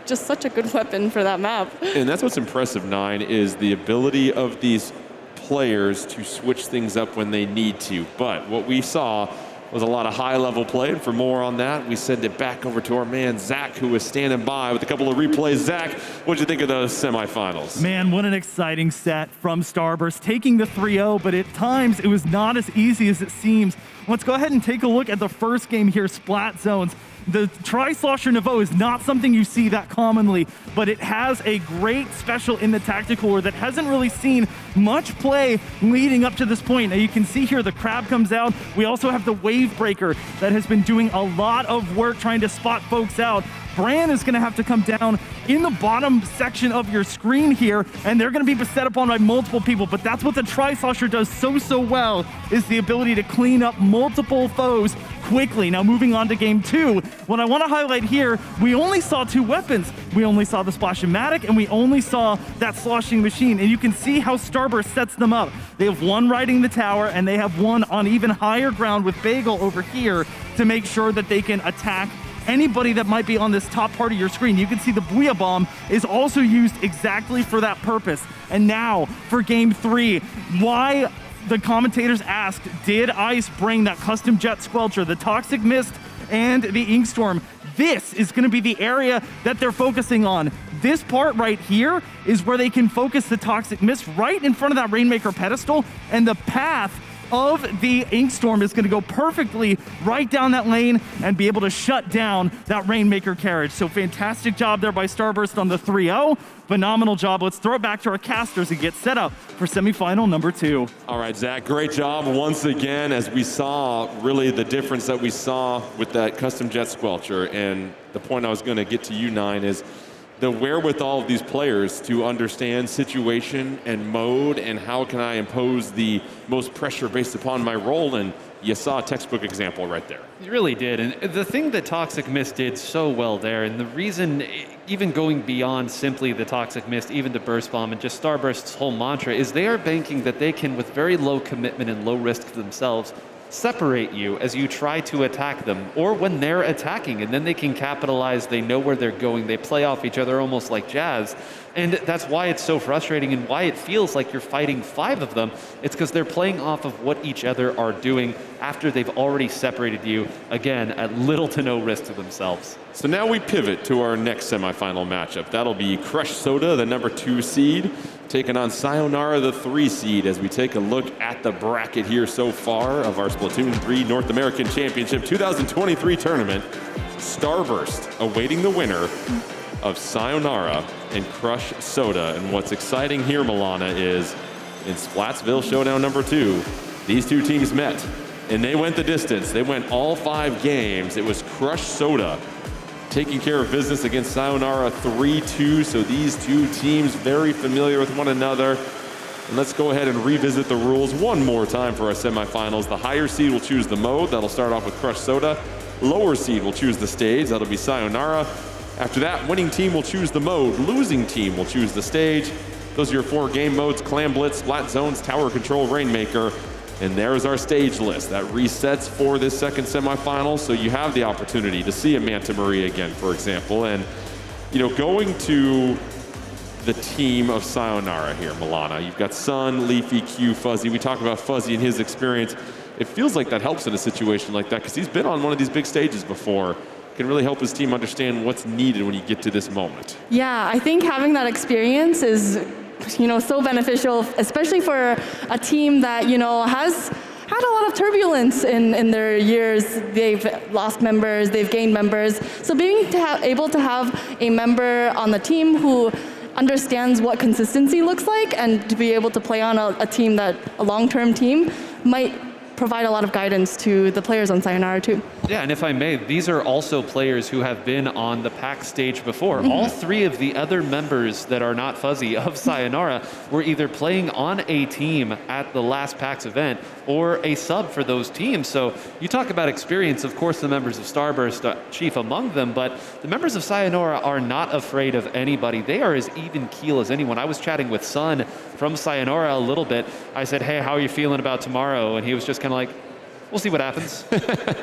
just such a good weapon for that map. And that's what's impressive, Nine, is the ability of these players to switch things up when they need to. But what we saw was a lot of high-level play, and for more on that, we send it back over to our man, Zach, who was standing by with a couple of replays. Zach, what'd you think of those semifinals? Man, what an exciting set from Starburst, taking the 3-0, but at times it was not as easy as it seems. Let's go ahead and take a look at the first game here, Splat Zones. The Tri-Slosher Nouveau is not something you see that commonly, but it has a great special in the tactical war that hasn't really seen much play leading up to this point. Now you can see here the crab comes out. We also have the Wave Breaker that has been doing a lot of work trying to spot folks out. Bran is going to have to come down in the bottom section of your screen here, and they're going to be beset upon by multiple people, but that's what the Tri-Slosher does so well, is the ability to clean up multiple foes quickly. Now moving on to game 2, what I want to highlight here, we only saw 2 weapons. We only saw the Splash-O-Matic, and we only saw that sloshing machine, and you can see how Starburst sets them up. They have one riding the tower, and they have one on even higher ground with Bagel over here to make sure that they can attack anybody that might be on this top part of your screen. You can see the Booyah Bomb is also used exactly for that purpose. And now for game 3, why the commentators asked, did Ice bring that custom jet squelcher, the Toxic Mist and the Inkstorm? This is going to be the area that they're focusing on. This part right here is where they can focus the Toxic Mist right in front of that Rainmaker pedestal, and the path of the Inkstorm is going to go perfectly right down that lane and be able to shut down that Rainmaker carriage. So fantastic job there by Starburst on the 3-0. Phenomenal job. Let's throw it back to our casters and get set up for semifinal number 2. All right, Zach, great job once again as we saw really the difference that we saw with that custom jet squelcher. And the point I was going to get to you, Nine, is the wherewithal of these players to understand situation and mode and how can I impose the most pressure based upon my role, and you saw a textbook example right there. You really did, and the thing that Toxic Mist did so well there, and the reason, even going beyond simply the Toxic Mist, even to Burst Bomb and just Starburst's whole mantra, is they are banking that they can, with very low commitment and low risk themselves, separate you as you try to attack them, or when they're attacking, and then they can capitalize. They know where they're going. They play off each other almost like jazz. And that's why it's so frustrating and why it feels like you're fighting 5 of them. It's because they're playing off of what each other are doing after they've already separated you, again, at little to no risk to themselves. So now we pivot to our next semifinal matchup. That'll be Crush Soda, the number 2 seed, taking on Sayonara, the 3 seed, as we take a look at the bracket here so far of our Splatoon 3 North American Championship 2023 tournament. Starburst awaiting the winner of Sayonara and Crush Soda. And what's exciting here, Milana, is in Splatsville Showdown number 2, these 2 teams met and they went the distance. They went all 5 games. It was Crush Soda taking care of business against Sayonara 3-2. So these two teams very familiar with one another. And let's go ahead and revisit the rules one more time for our semifinals. The higher seed will choose the mode. That'll start off with Crush Soda. Lower seed will choose the stage. That'll be Sayonara. After that, winning team will choose the mode. Losing team will choose the stage. Those are your 4 game modes: Clam Blitz, Splat Zones, Tower Control, Rainmaker. And there's our stage list. That resets for this second semifinal, so you have the opportunity to see a Manta Maria again, for example. And, you know, going to the team of Sayonara here, Milana, you've got Sun, Leafy, Q, Fuzzy. We talked about Fuzzy and his experience. It feels like that helps in a situation like that because he's been on one of these big stages before. Can really help his team understand what's needed when you get to this moment. Yeah, I think having that experience is, you know, so beneficial, especially for a team that, you know, has had a lot of turbulence in their years. They've lost members, they've gained members. So being able to have a member on the team who understands what consistency looks like and to be able to play on a team that, a long-term team, might provide a lot of guidance to the players on Sayonara too. Yeah, and if I may, these are also players who have been on the PAX stage before. All 3 of the other members that are not Fuzzy of Sayonara were either playing on a team at the last PAX event or a sub for those teams. So you talk about experience, of course the members of Starburst, chief among them, but the members of Sayonara are not afraid of anybody. They are as even keel as anyone. I was chatting with Sun from Sayonara a little bit. I said, hey, how are you feeling about tomorrow? And he was just kind of like, we'll see what happens.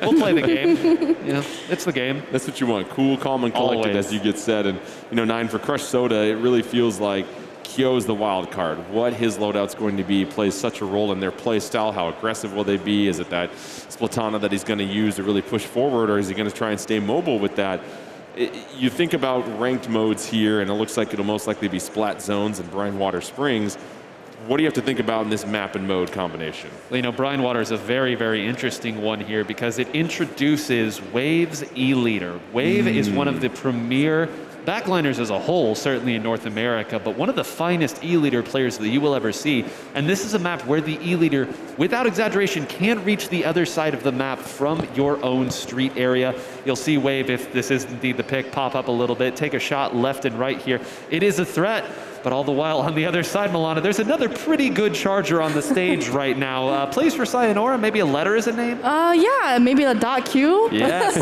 We'll play the game. You know, it's the game. That's what you want. Cool, calm, and collected, Always. as you get said. And, you know, 9 for Crush Soda, it really feels like Kyo's the wild card. What his loadout's going to be plays such a role in their play style. How aggressive will they be? Is it that Splatana that he's going to use to really push forward, or is he going to try and stay mobile with that? You think about ranked modes here, and it looks like it'll most likely be Splat Zones and Brine Water Springs. What do you have to think about in this map and mode combination? Well, you know, Brine Water is a very, very interesting one here because it introduces Wave's E-Leader. Wave is one of the premier backliners as a whole, certainly in North America, but one of the finest E-Leader players that you will ever see. And this is a map where the E-Leader, without exaggeration, can reach the other side of the map from your own street area. You'll see Wave, if this is indeed the pick, pop up a little bit, take a shot left and right here. It is a threat. But all the while, on the other side, Milana, there's another pretty good charger on the stage right now. Plays for Sayonara, maybe a letter is a name? Yeah, maybe a .Q. Yes.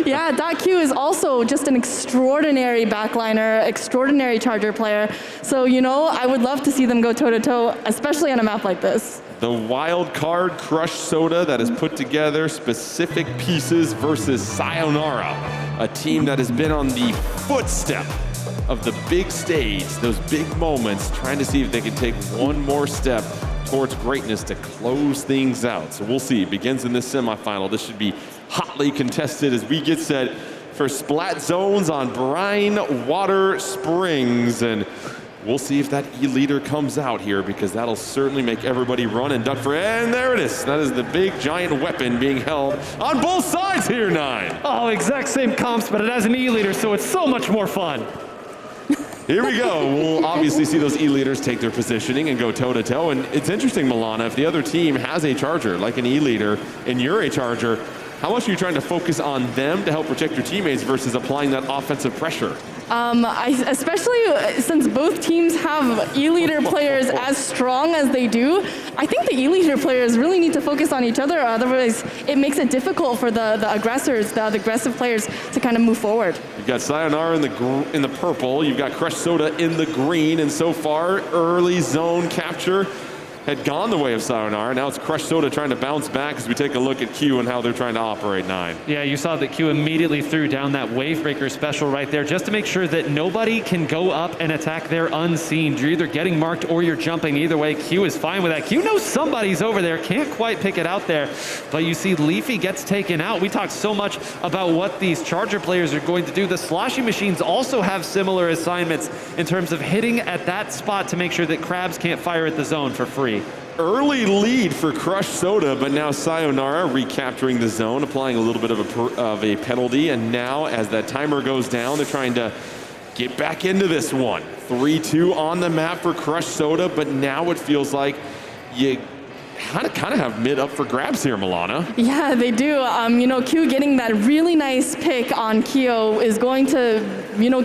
Yeah, .Q is also just an extraordinary backliner, extraordinary charger player. So, you know, I would love to see them go toe-to-toe, especially on a map like this. The wild card Crush Soda that has put together specific pieces versus Sayonara, a team that has been on the footstep of the big stage, those big moments, trying to see if they can take one more step towards greatness to close things out. So we'll see. It begins in this semifinal. This should be hotly contested as we get set for Splat Zones on Brine Water Springs. And we'll see if that E-Leader comes out here, because that'll certainly make everybody run and duck for it. And there it is. That is the big giant weapon being held on both sides here, 9. Oh, exact same comps, but it has an E-Leader, so it's so much more fun. Here we go. We'll obviously see those E-Leaders take their positioning and go toe-to-toe. And it's interesting, Milana, if the other team has a charger, like an E-Leader, and you're a charger, how much are you trying to focus on them to help protect your teammates versus applying that offensive pressure? Especially since both teams have E-Leader players as strong as they do, I think the E-Leader players really need to focus on each other. Otherwise, it makes it difficult for the aggressors, the aggressive players, to kind of move forward. You've got Sayonara in the purple. You've got Crush Soda in the green. And so far, early zone capture had gone the way of Sayonara. Now it's Crush Soda trying to bounce back as we take a look at Q and how they're trying to operate 9. Yeah, you saw that Q immediately threw down that Wave Breaker special right there just to make sure that nobody can go up and attack there unseen. You're either getting marked or you're jumping. Either way, Q is fine with that. Q knows somebody's over there, can't quite pick it out there. But you see Leafy gets taken out. We talked so much about what these charger players are going to do. The sloshing machines also have similar assignments in terms of hitting at that spot to make sure that Crabs can't fire at the zone for free. Early lead for Crush Soda, but now Sayonara recapturing the zone, applying a little bit of a penalty. And now as that timer goes down, they're trying to get back into this one. 3-2 on the map for Crush Soda, but now it feels like you kind of have mid up for grabs here, Milana. Yeah, they do. Q getting that really nice pick on Kyo is going to,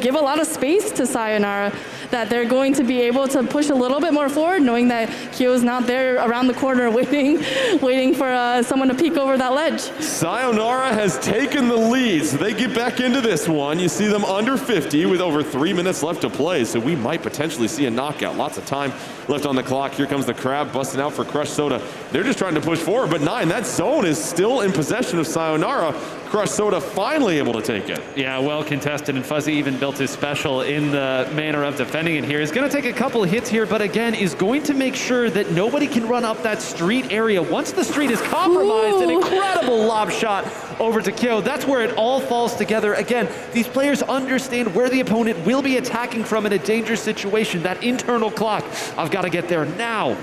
give a lot of space to Sayonara, that they're going to be able to push a little bit more forward, knowing that Kyo is not there around the corner waiting for someone to peek over that ledge. Sayonara has taken the lead, so they get back into this one. You see them under 50 with over 3 minutes left to play, so we might potentially see a knockout. Lots of time left on the clock. Here comes the Crab busting out for Crush Soda. They're just trying to push forward, but 9, that zone is still in possession of Sayonara. Crush Soda finally able to take it. Yeah, well contested, and Fuzzy even built his special in the manner of defending it here. He's going to take a couple of hits here, but again, is going to make sure that nobody can run up that street area. Once the street is compromised, an incredible lob shot over to Kyo. That's where it all falls together. Again, these players understand where the opponent will be attacking from in a dangerous situation. That internal clock, I've got to get there now.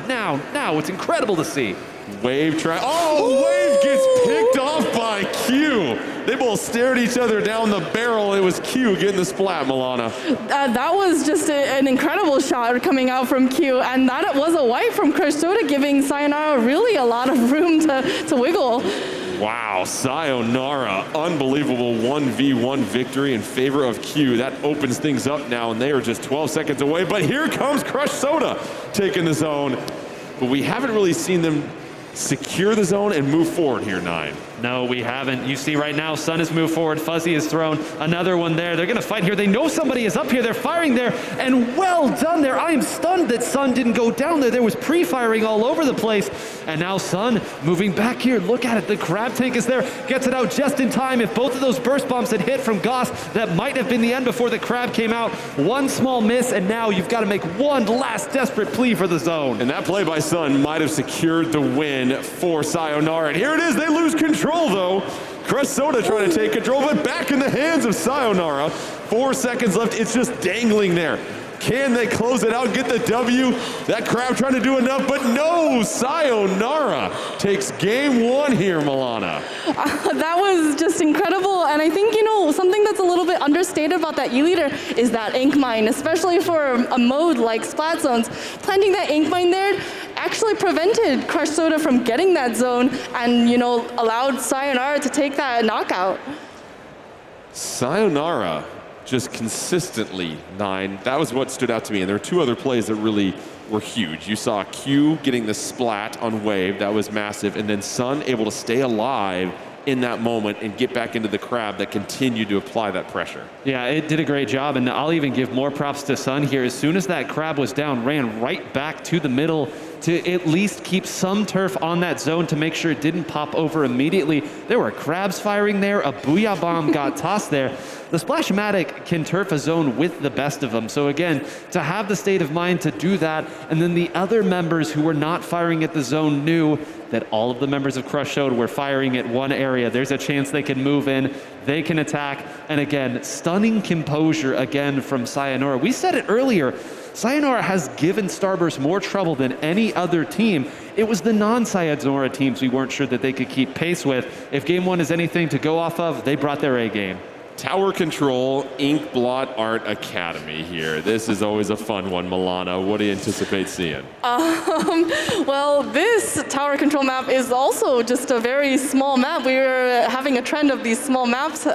It's incredible to see. Wave try. Oh, Wave gets picked off by Q. They both stared each other down the barrel. It was Q getting the splat, Milana. That was just an incredible shot coming out from Q, and that was a wipe from Crush Soda, giving Sayonara really a lot of room to wiggle. Wow, Sayonara, unbelievable 1v1 victory in favor of Q. That opens things up now, and they are just 12 seconds away. But here comes Crush Soda taking the zone. But we haven't really seen them secure the zone and move forward here, 9. No, we haven't. You see right now, Sun has moved forward. Fuzzy has thrown another one there. They're going to fight here. They know somebody is up here. They're firing there, and well done there. I am stunned that Sun didn't go down there. There was pre-firing all over the place, and now Sun moving back here. Look at it. The Crab tank is there. Gets it out just in time. If both of those burst bombs had hit from Goss, that might have been the end before the Crab came out. One small miss, and now you've got to make one last desperate plea for the zone. And that play by Sun might have secured the win for Sayonara. And here it is. They lose control, though. Crush Soda trying to take control, but back in the hands of Sayonara. 4 seconds left. It's just dangling there. Can they close it out, get the W? That Crab trying to do enough, but no! Sayonara takes game 1 here, Milana. That was just incredible, and I think, something that's a little bit understated about that E-Leader is that ink mine, especially for a mode like Splat Zones. Planting that ink mine there actually prevented Crush Soda from getting that zone and, allowed Sayonara to take that knockout. Sayonara just consistently 9. That was what stood out to me. And there were 2 other plays that really were huge. You saw Q getting the splat on Wave. That was massive. And then Sun able to stay alive in that moment and get back into the Crab that continued to apply that pressure. Yeah, it did a great job, and I'll even give more props to Sun here. As soon as that Crab was down, ran right back to the middle to at least keep some turf on that zone to make sure it didn't pop over immediately. There were Crabs firing there, a Booyah Bomb got tossed there. The Splashmatic can turf a zone with the best of them. So again, to have the state of mind to do that, and then the other members who were not firing at the zone knew that all of the members of Crush Soda were firing at one area. There's a chance they can move in, they can attack, and again, stunning composure again from Sayonara. We said it earlier, Sayonara has given Starburst more trouble than any other team. It was the non-Sayonara teams we weren't sure that they could keep pace with. If game 1 is anything to go off of, they brought their A game. Tower Control Ink Blot Art Academy here. This is always a fun one, Milana. What do you anticipate seeing? Well, this Tower Control map is also just a very small map. We are having a trend of these small maps,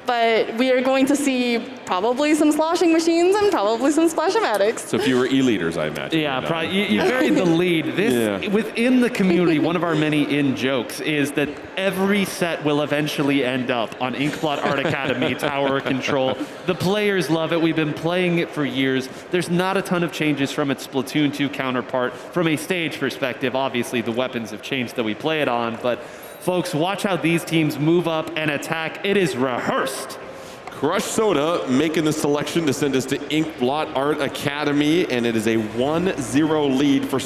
but we are going to see probably some sloshing machines and probably some Splashomatics. So fewer E-leaders, I imagine. Yeah, probably, you buried the lead. This, within the community, one of our many in-jokes is that every set will eventually end up on Inkblot Art Academy Tower Control. The players love it. We've been playing it for years. There's not a ton of changes from its Splatoon 2 counterpart. From a stage perspective, obviously the weapons have changed that we play it on, but folks, watch how these teams move up and attack. It is rehearsed. Crush Soda making the selection to send us to Inkblot Art Academy, and it is a 1-0 lead for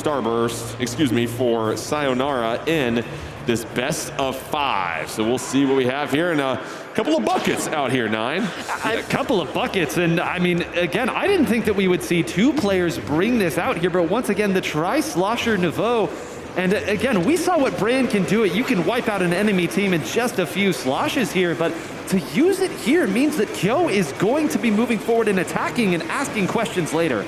for Sayonara in this best of 5. So we'll see what we have here, and a couple of buckets out here, 9. A couple of buckets, and I mean, again, I didn't think that we would see 2 players bring this out here, but once again, the Tri-Slosher Nouveau. And again, we saw what Brand can do. You can wipe out an enemy team in just a few sloshes here, but to use it here means that Kyo is going to be moving forward and attacking and asking questions later.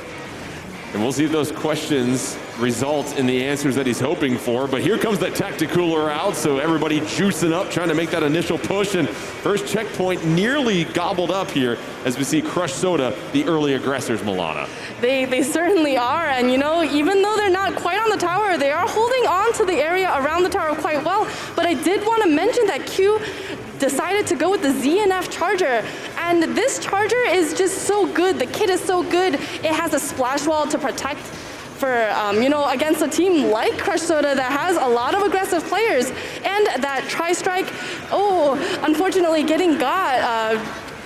And we'll see if those questions result in the answers that he's hoping for. But here comes the tacticooler out, so everybody juicing up, trying to make that initial push. And first checkpoint nearly gobbled up here as we see Crush Soda, the early aggressors, Milana. They certainly are, and even though they're not quite on the tower, they are holding on to the area around the tower quite well. But I did want to mention that Q decided to go with the ZNF charger, and this charger is just so good. The kit is so good. It has a splash wall to protect for against a team like Crush Soda that has a lot of aggressive players, and that tri-strike, unfortunately getting got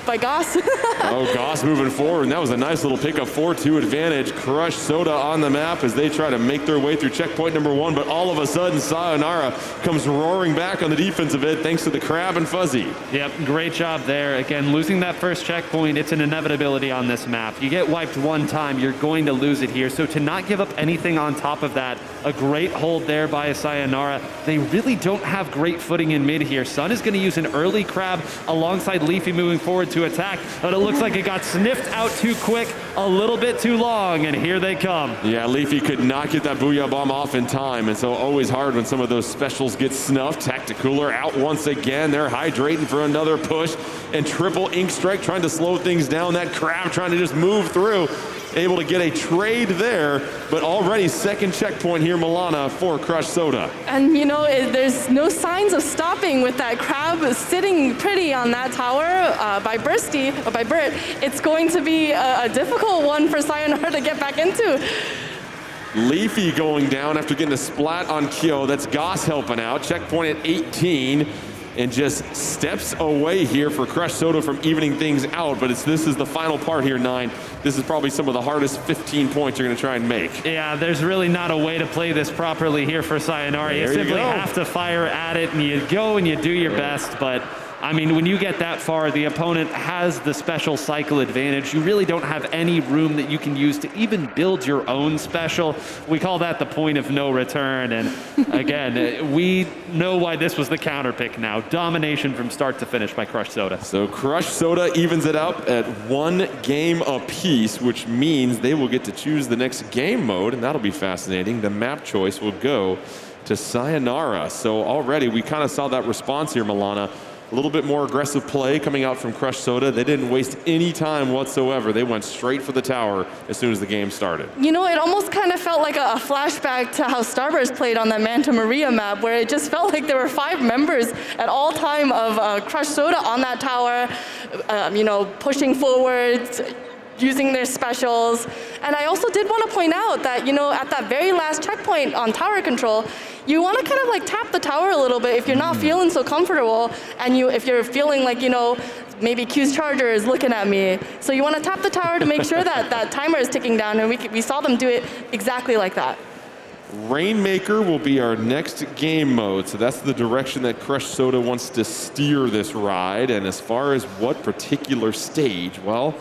by Goss. Goss moving forward, and that was a nice little pickup 4-2 advantage. Crush Soda on the map as they try to make their way through checkpoint number 1, but all of a sudden Sayonara comes roaring back on the defensive end thanks to the Crab and Fuzzy. Yep, great job there. Again, losing that first checkpoint, it's an inevitability on this map. You get wiped one time, you're going to lose it here. So to not give up anything on top of that, a great hold there by Sayonara. They really don't have great footing in mid here. Sun is going to use an early Crab alongside Leafy moving forward to attack, but it looks like it got sniffed out too quick, a little bit too long, and here they come. Yeah, Leafy could not get that Booyah Bomb off in time, and so always hard when some of those specials get snuffed. Tacticooler out once again. They're hydrating for another push, and triple Ink Strike trying to slow things down. That Crab trying to just move through. Able to get a trade there, but already second checkpoint here, Milana, for Crush Soda. And there's no signs of stopping with that Crab sitting pretty on that tower by Bursty, or by Burt. It's going to be a difficult one for Sayonara to get back into. Leafy going down after getting a splat on Kyo. That's Goss helping out. Checkpoint at 18. And just steps away here for Crush Soda from evening things out. But this is the final part here, 9. This is probably some of the hardest 15 points you're going to try and make. Yeah, there's really not a way to play this properly here for Sayonara. You simply have to fire at it, and you go and you do your best. But I mean, when you get that far, the opponent has the special cycle advantage. You really don't have any room that you can use to even build your own special. We call that the point of no return. And again, we know why this was the counter pick now. Domination from start to finish by Crush Soda. So Crush Soda evens it up at 1 game apiece, which means they will get to choose the next game mode, and that'll be fascinating. The map choice will go to Sayonara. So already we kind of saw that response here, Milana. A little bit more aggressive play coming out from Crush Soda. They didn't waste any time whatsoever. They went straight for the tower as soon as the game started. It almost kind of felt like a flashback to how Starburst played on that Manta Maria map, where it just felt like there were 5 members at all time of Crush Soda on that tower, pushing forwards, using their specials. And I also did want to point out that, at that very last checkpoint on tower control, you want to kind of like tap the tower a little bit if you're not feeling so comfortable, and if you're feeling like, maybe Q's charger is looking at me. So you want to tap the tower to make sure that that timer is ticking down, and we saw them do it exactly like that. Rainmaker will be our next game mode, so that's the direction that Crush Soda wants to steer this ride. And as far as what particular stage, well,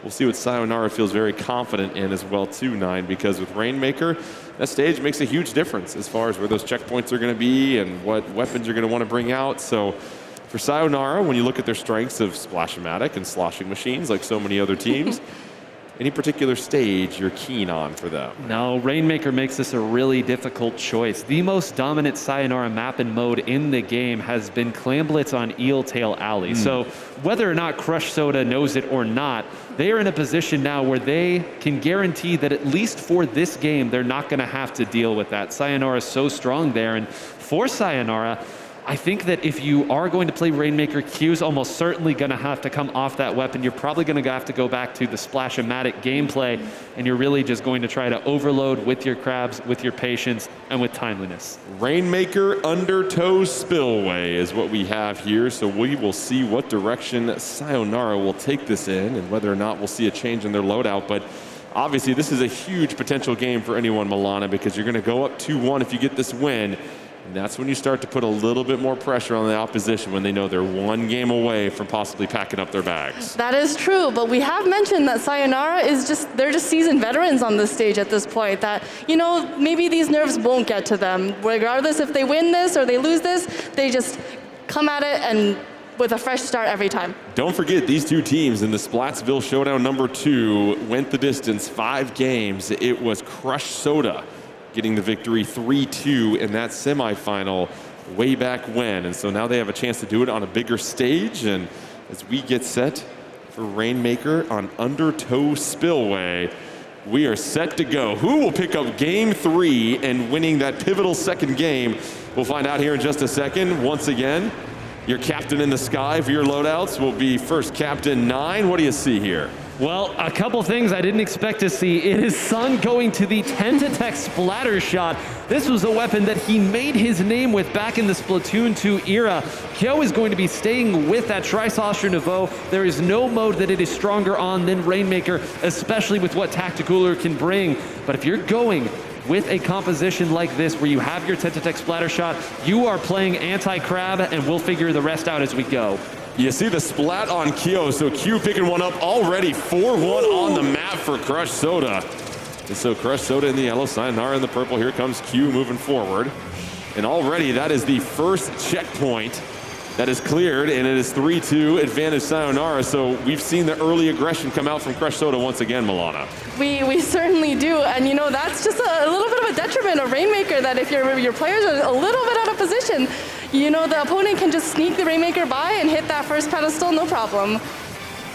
we'll see what Sayonara feels very confident in as well too, 9, because with Rainmaker, that stage makes a huge difference as far as where those checkpoints are going to be and what weapons you're going to want to bring out. So for Sayonara, when you look at their strengths of Splash-O-Matic and sloshing machines like so many other teams, any particular stage you're keen on for them? No, Rainmaker makes this a really difficult choice. The most dominant Sayonara map and mode in the game has been Clamblitz on Eeltail Alley. So whether or not Crush Soda knows it or not, they are in a position now where they can guarantee that at least for this game, they're not going to have to deal with that. Sayonara is so strong there, and for Sayonara, I think that if you are going to play Rainmaker, Q's almost certainly going to have to come off that weapon. You're probably going to have to go back to the Splash-O-Matic gameplay, and you're really just going to try to overload with your crabs, with your patience, and with timeliness. Rainmaker Undertow Spillway is what we have here, so we will see what direction Sayonara will take this in and whether or not we'll see a change in their loadout. But obviously, this is a huge potential game for anyone, Milana, because you're going to go up 2-1 if you get this win. And that's when you start to put a little bit more pressure on the opposition when they know they're 1 game away from possibly packing up their bags. That is true, but we have mentioned that Sayonara they're just seasoned veterans on this stage at this point, that, maybe these nerves won't get to them. Regardless if they win this or they lose this, they just come at it and with a fresh start every time. Don't forget, these two teams in the Splatsville Showdown #2 went the distance 5 games. It was Crush Soda getting the victory 3-2 in that semifinal way back when. And so now they have a chance to do it on a bigger stage. And as we get set for Rainmaker on Undertow Spillway, we are set to go. Who will pick up game 3 and winning that pivotal second game? We'll find out here in just a second. Once again, your captain in the sky for your loadouts will be first Captain 9. What do you see here? Well, a couple things I didn't expect to see. It is Sun going to the Tentatek splatter shot. This was a weapon that he made his name with back in the Splatoon 2 era. Kyo is going to be staying with that Tri-Saucer Nouveau. There is no mode that it is stronger on than Rainmaker, especially with what Tacticooler can bring. But if you're going with a composition like this where you have your Tentatek splatter shot, you are playing anti-crab, and we'll figure the rest out as we go. You see the splat on Kyo, so Q picking one up already. 4-1 on the map for Crush Soda. And so Crush Soda in the yellow, Sayonara in the purple. Here comes Q moving forward. And already that is the first checkpoint that is cleared, and it is 3-2 advantage Sayonara. So we've seen the early aggression come out from Crush Soda once again, Milana. We certainly do, and you know, that's just a little bit of a detriment of Rainmaker, that if your players are a little bit out of position, you know, the opponent can just sneak the Rainmaker by and hit that first pedestal, no problem.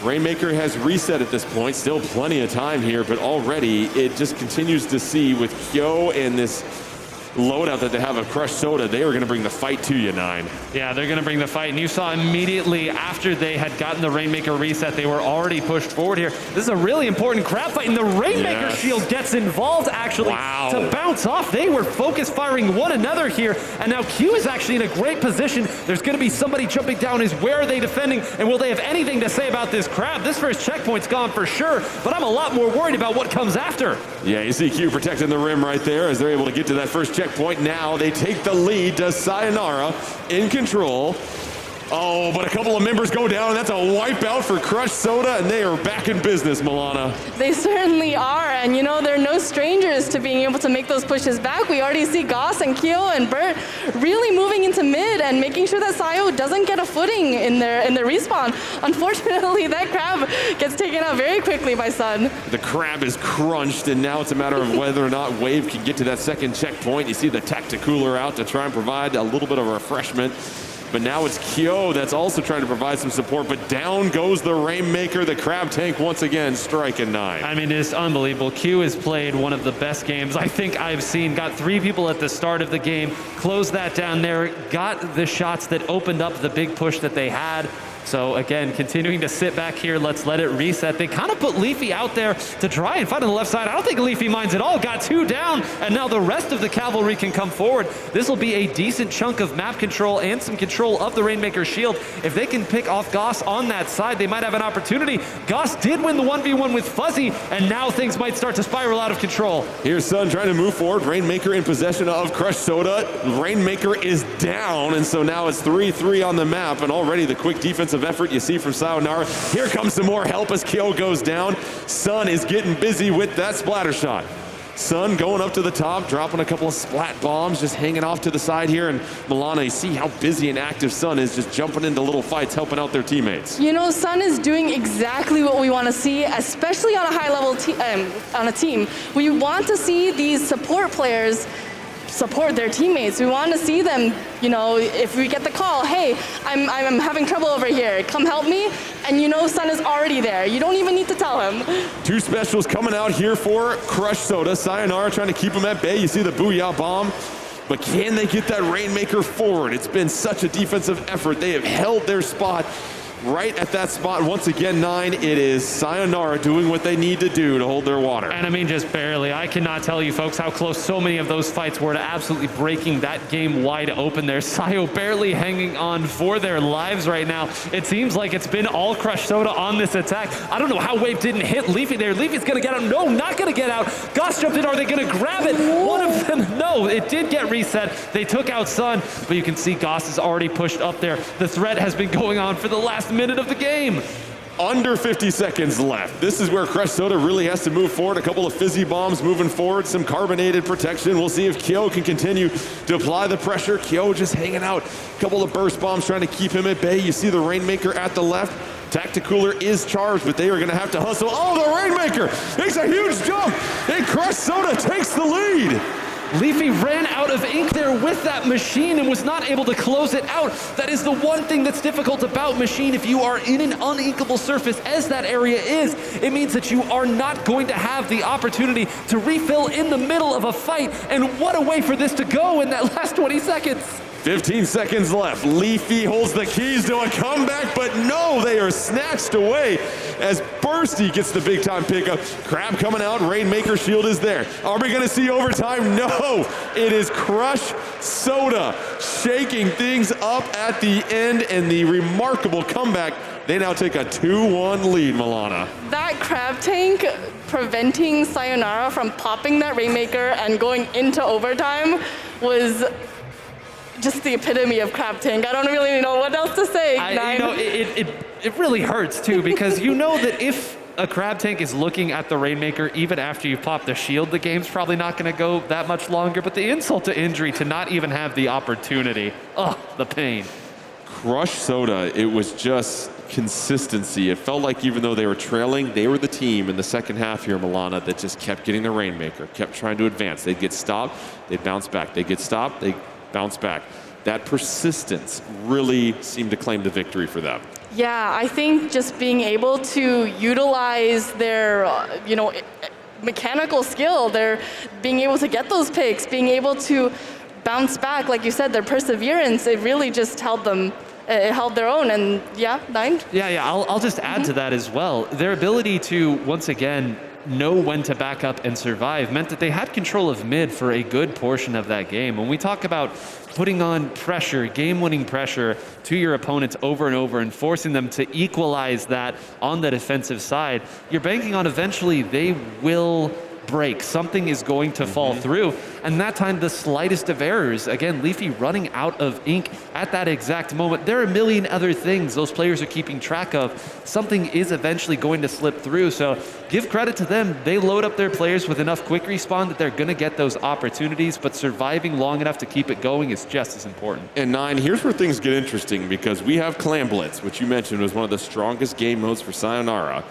Rainmaker has reset at this point, still plenty of time here, but already it just continues to see with Kyo and this loadout that they have of Crush Soda, they are going to bring the fight to you, Nine. Yeah, they're going to bring the fight. And you saw immediately after they had gotten the Rainmaker reset, they were already pushed forward here. This is a really important crab fight, and the Rainmaker shield gets involved, actually, to bounce off. They were focus firing one another here, and now Q is actually in a great position. There's going to be somebody jumping down. Where are they defending, and will they have anything to say about this crab? This first checkpoint's gone for sure, but I'm a lot more worried about what comes after. Yeah, you see Q protecting the rim right there as they're able to get to that first checkpoint. Now they take the lead to Sayonara in control. Oh, but a couple of members go down, and that's a wipeout for Crush Soda, and they are back in business, Milana. They certainly are, and you know, they're no strangers to being able to make those pushes back. We already see Goss and Kyo and Bert really moving into mid and making sure that Sayo doesn't get a footing in their respawn. Unfortunately, that crab gets taken out very quickly by Sun. The crab is crunched, and now it's a matter of whether or not Wave can get to that second checkpoint. You see the Tacticooler out to try and provide a little bit of refreshment. But now it's Kyo that's also trying to provide some support, but down goes the Rainmaker, the crab tank once again, striking 9. I mean, it's unbelievable. Q has played one of the best games I think I've seen. Got 3 people at the start of the game, closed that down there, got the shots that opened up the big push that they had. So again, continuing to sit back here, let's let it reset. They kind of put Leafy out there to try and fight on the left side. I don't think Leafy minds at all. Got 2 down, and now the rest of the cavalry can come forward. This will be a decent chunk of map control and some control of the Rainmaker shield. If they can pick off Goss on that side, they might have an opportunity. Goss did win the 1v1 with Fuzzy, and now things might start to spiral out of control. Here's Sun trying to move forward. Rainmaker in possession of Crush Soda. Rainmaker is down, and so now it's 3-3 on the map, and already the quick defensive effort you see from Sayonara. Here comes some more help as Kyo goes down. Sun is getting busy with that splatter shot. Sun going up to the top, dropping a couple of splat bombs, just hanging off to the side here. And Milana, you see how busy and active Sun is, just jumping into little fights, helping out their teammates. You know, Sun is doing exactly what we want to see, especially on a high-level on a team. We want to see these support players support their teammates. We want to see them, you know, if we get the call, hey, I'm having trouble over here, come help me, and you know Sun is already there. You don't even need to tell him. 2 specials coming out here for Crush Soda. Sayonara trying to keep them at bay. You see the Booyah Bomb, but can they get that Rainmaker forward? It's been such a defensive effort. They have held their spot right at that spot. Once again, 9, it is Sayonara doing what they need to do to hold their water. And I mean, just barely. I cannot tell you folks how close so many of those fights were to absolutely breaking that game wide open there. Sayo barely hanging on for their lives right now. It seems like it's been all Crush Soda on this attack. I don't know how Wave didn't hit Leafy there. Leafy's gonna get out. No, not gonna get out. Goss jumped in. Are they gonna grab it? One of them, no, it did get reset. They took out Sun, but you can see Goss is already pushed up there. The threat has been going on for the last minute of the game. Under 50 seconds left. This is where Crush Soda really has to move forward. A couple of fizzy bombs moving forward, some carbonated protection. We'll see if Kyo can continue to apply the pressure. Kyo just hanging out. A couple of burst bombs trying to keep him at bay. You see the Rainmaker at the left. Tacticooler is charged, but they are going to have to hustle. Oh, the Rainmaker makes a huge jump, and Crush Soda takes the lead. Leafy ran out of ink there with that machine and was not able to close it out. That is the one thing that's difficult about machine. If you are in an uninkable surface, as that area is, it means that you are not going to have the opportunity to refill in the middle of a fight. And what a way for this to go in that last 20 seconds. 15 seconds left. Leafy holds the keys to a comeback, but no, they are snatched away as Bursty gets the big time pickup. Crab coming out, Rainmaker shield is there. Are we gonna see overtime? No, it is Crush Soda shaking things up at the end, and the remarkable comeback. They now take a 2-1 lead, Milana. That crab tank preventing Sayonara from popping that Rainmaker and going into overtime was just the epitome of crab tank. I don't really know what else to say. It really hurts too, because you know that if a crab tank is looking at the Rainmaker, even after you pop the shield, the game's probably not going to go that much longer. But the insult to injury to not even have the opportunity, the pain. Crush Soda, it was just consistency. It felt like even though they were trailing, they were the team in the second half here, Milana, that just kept getting the Rainmaker, kept trying to advance. They'd get stopped, they'd bounce back. They'd get stopped, they'd bounce back. That persistence really seemed to claim the victory for them. Yeah, I think just being able to utilize their, mechanical skill, their being able to get those picks, being able to bounce back, like you said, their perseverance, it really just held them. It held their own, and 9. Yeah. I'll just add to that as well. Their ability to once again know when to back up and survive meant that they had control of mid for a good portion of that game. When we talk about putting on pressure, game-winning pressure to your opponents over and over and forcing them to equalize that on the defensive side, you're banking on eventually they will break. Something is going to fall through. And that time, the slightest of errors, again, Leafy running out of ink at that exact moment. There are a million other things those players are keeping track of. Something is eventually going to slip through. So give credit to them. They load up their players with enough quick respawn that they're going to get those opportunities, but surviving long enough to keep it going is just as important. And 9, here's where things get interesting, because we have Clam Blitz, which you mentioned was one of the strongest game modes for Sayonara.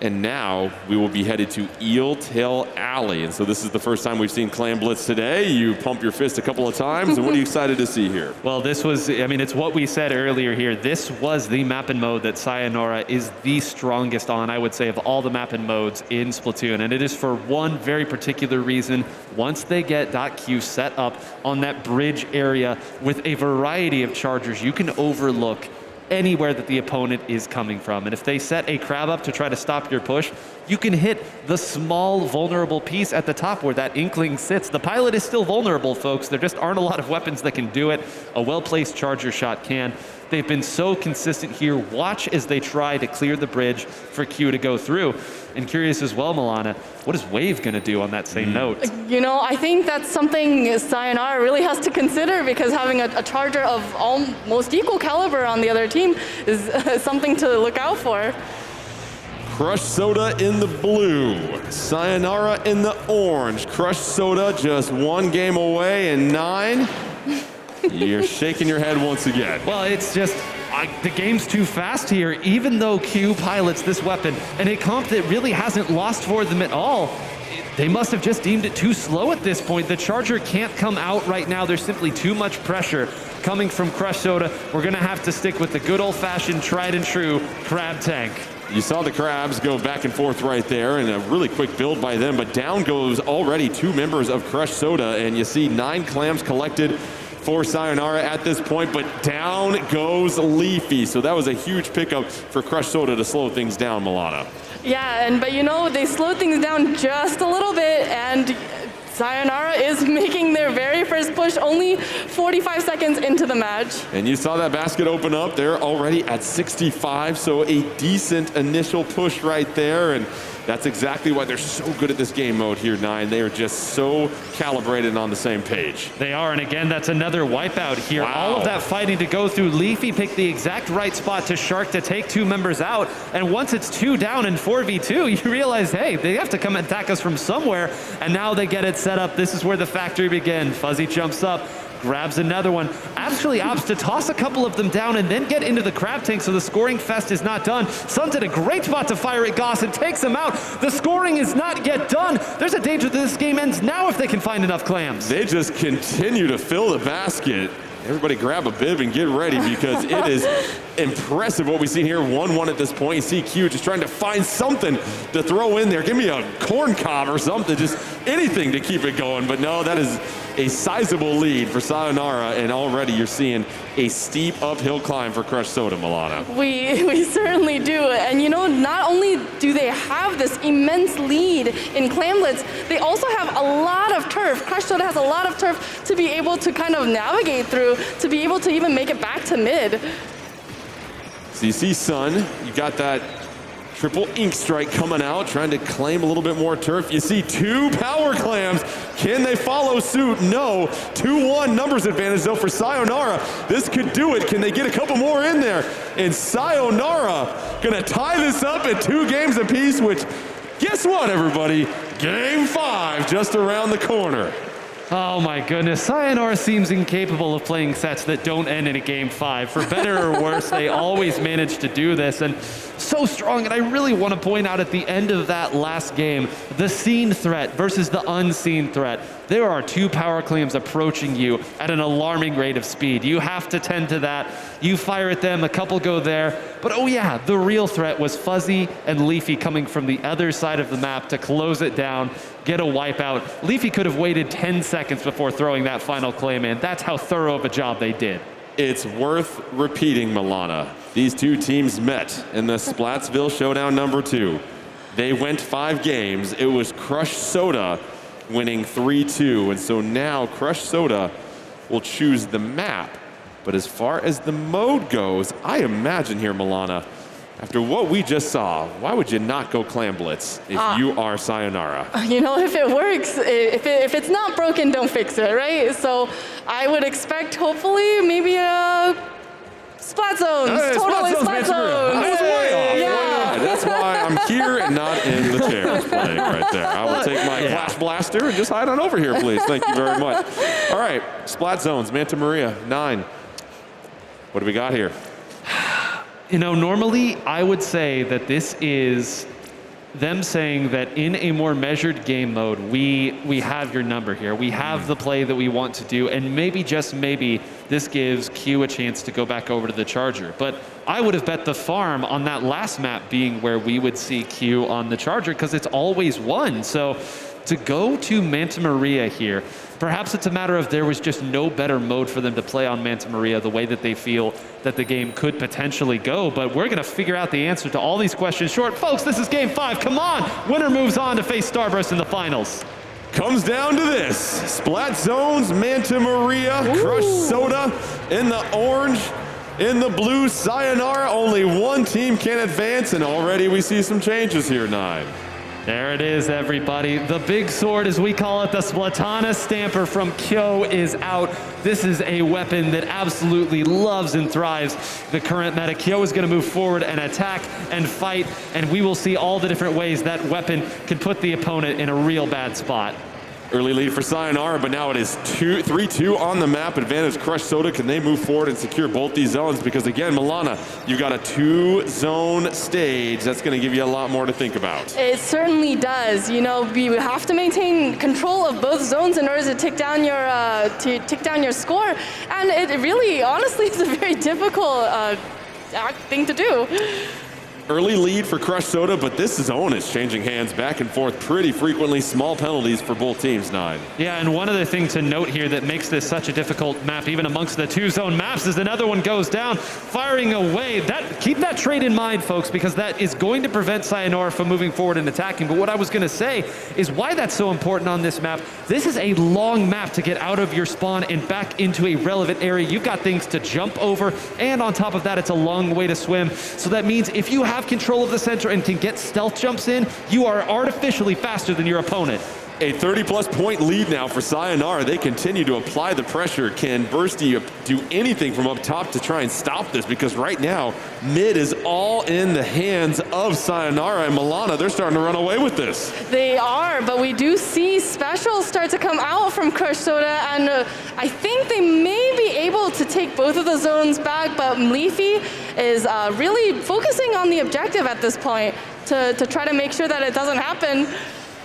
And now we will be headed to Eel Tail Alley. And so this is the first time we've seen Clam Blitz today. You pump your fist a couple of times. And what are you excited to see here? Well, this was, it's what we said earlier here. This was the map and mode that Sayonara is the strongest on, I would say, of all the map and modes in Splatoon. And it is for one very particular reason. Once they get .Q set up on that bridge area with a variety of chargers, you can overlook anywhere that the opponent is coming from. And if they set a crab up to try to stop your push, you can hit the small vulnerable piece at the top where that Inkling sits. The pilot is still vulnerable, folks. There just aren't a lot of weapons that can do it. A well-placed charger shot can. They've been so consistent here. Watch as they try to clear the bridge for Q to go through. And curious as well, Milana, what is Wave going to do on that same note? I think that's something Sayonara really has to consider, because having a charger of almost equal caliber on the other team is something to look out for. Crush Soda in the blue, Sayonara in the orange. Crush Soda just one game away, and 9, you're shaking your head once again. Well, it's just, the game's too fast here, even though Q pilots this weapon, and a comp that really hasn't lost for them at all. They must have just deemed it too slow at this point. The charger can't come out right now. There's simply too much pressure coming from Crush Soda. We're gonna have to stick with the good old-fashioned, tried and true crab tank. You saw the crabs go back and forth right there, and a really quick build by them, but down goes already 2 members of Crush Soda, and you see 9 clams collected for Sayonara at this point, but down goes Leafy. So that was a huge pickup for Crush Soda to slow things down, Milana. Yeah, but they slowed things down just a little bit, and Sayonara is making their very first push only 45 seconds into the match. And you saw that basket open up. They're already at 65, so a decent initial push right there. And That's exactly why they're so good at this game mode here, Nine. They are just so calibrated and on the same page. They are, and again, that's another wipeout here. Wow. All of that fighting to go through. Leafy picked the exact right spot to Shark to take 2 members out, and once it's 2 down in 4v2, you realize, hey, they have to come and attack us from somewhere, and now they get it set up. This is where the factory begins. Fuzzy jumps up, grabs another one, actually opts to toss a couple of them down and then get into the crab tank so the scoring fest is not done. Sun's at a great spot to fire at Goss and takes him out. The scoring is not yet done. There's a danger that this game ends now if they can find enough clams. They just continue to fill the basket. Everybody grab a bib and get ready because it is impressive what we've seen here. 1-1 at this point. You see Q just trying to find something to throw in there. Give me a corn cob or something, just anything to keep it going. But no, that is a sizable lead for Sayonara, and already you're seeing a steep uphill climb for Crush Soda, Milana. We certainly do. And you know, not only do they have this immense lead in Clamblitz, they also have a lot of turf. Crush Soda has a lot of turf to be able to kind of navigate through, to be able to even make it back to mid. So you see Sun, you got that triple ink strike coming out, trying to claim a little bit more turf. You see 2 power clams. Can they follow suit? No. 2-1 numbers advantage though for Sayonara. This could do it. Can they get a couple more in there? And Sayonara gonna tie this up at 2 games apiece, which, guess what, everybody? Game 5 just around the corner. Oh my goodness, Sayonara seems incapable of playing sets that don't end in a game 5. For better or worse, they always manage to do this, and so strong. And I really want to point out at the end of that last game, the seen threat versus the unseen threat. There are 2 power clams approaching you at an alarming rate of speed. You have to tend to that. You fire at them, a couple go there. But oh yeah, the real threat was Fuzzy and Leafy coming from the other side of the map to close it down, get a wipeout. Leafy could have waited 10 seconds before throwing that final claim in. That's how thorough of a job they did. It's worth repeating, Milana. These 2 teams met in the Splatsville Showdown number 2. They went 5 games. It was Crush Soda winning 3-2. And so now Crush Soda will choose the map. But as far as the mode goes, I imagine here, Milana, after what we just saw, why would you not go Clam Blitz if you are Sayonara? You know, if it works, if it's not broken, don't fix it, right? So I would expect, hopefully, maybe a Splat Zones. Hey, totally Splat Zones. I was way off. Yeah. That's why I'm here and not in the chairs playing right there. I will take my Flash Blaster and just hide on over here, please. Thank you very much. All right, Splat Zones, Manta Maria, 9. What do we got here? You know, normally I would say that this is them saying that in a more measured game mode, we have your number here. We have the play that we want to do, and maybe, just maybe, this gives Q a chance to go back over to the Charger. But I would have bet the farm on that last map being where we would see Q on the Charger, because it's always 1. So to go to Manta Maria here, perhaps it's a matter of there was just no better mode for them to play on Manta Maria the way that they feel that the game could potentially go. But we're going to figure out the answer to all these questions short. Folks, this is game 5. Come on. Winner moves on to face Starburst in the finals. Comes down to this. Splat Zones, Manta Maria, Crush Soda in the orange, in the blue, Sayonara. Only 1 team can advance, and already we see some changes here, 9. There it is, everybody. The big sword, as we call it, the Splatana Stamper from Kyo is out. This is a weapon that absolutely loves and thrives the current meta. Kyo is going to move forward and attack and fight, and we will see all the different ways that weapon can put the opponent in a real bad spot. Early lead for Sayonara, but now it is 3-2 on the map. Advantage Crush Soda. Can they move forward and secure both these zones? Because again, Milana, you got a 2-zone stage. That's going to give you a lot more to think about. It certainly does. You know, you have to maintain control of both zones in order to tick down your score, and it really, honestly, is a very difficult thing to do. Early lead for Crush Soda, but this zone is changing hands back and forth pretty frequently. Small penalties for both teams, 9. Yeah, and one other thing to note here that makes this such a difficult map, even amongst the 2-zone maps, is another one goes down, firing away. Keep that trade in mind, folks, because that is going to prevent Sayonara from moving forward and attacking. But what I was going to say is why that's so important on this map. This is a long map to get out of your spawn and back into a relevant area. You've got things to jump over, and on top of that, it's a long way to swim. So that means if you have have control of the center and can get stealth jumps in, you are artificially faster than your opponent. A 30-plus point lead now for Sayonara. They continue to apply the pressure. Can Bursty do anything from up top to try and stop this? Because right now, mid is all in the hands of Sayonara and Milana. They're starting to run away with this. They are, but we do see specials start to come out from Crush Soda, and I think they may be able to take both of the zones back, but Leafy is really focusing on the objective at this point to try to make sure that it doesn't happen.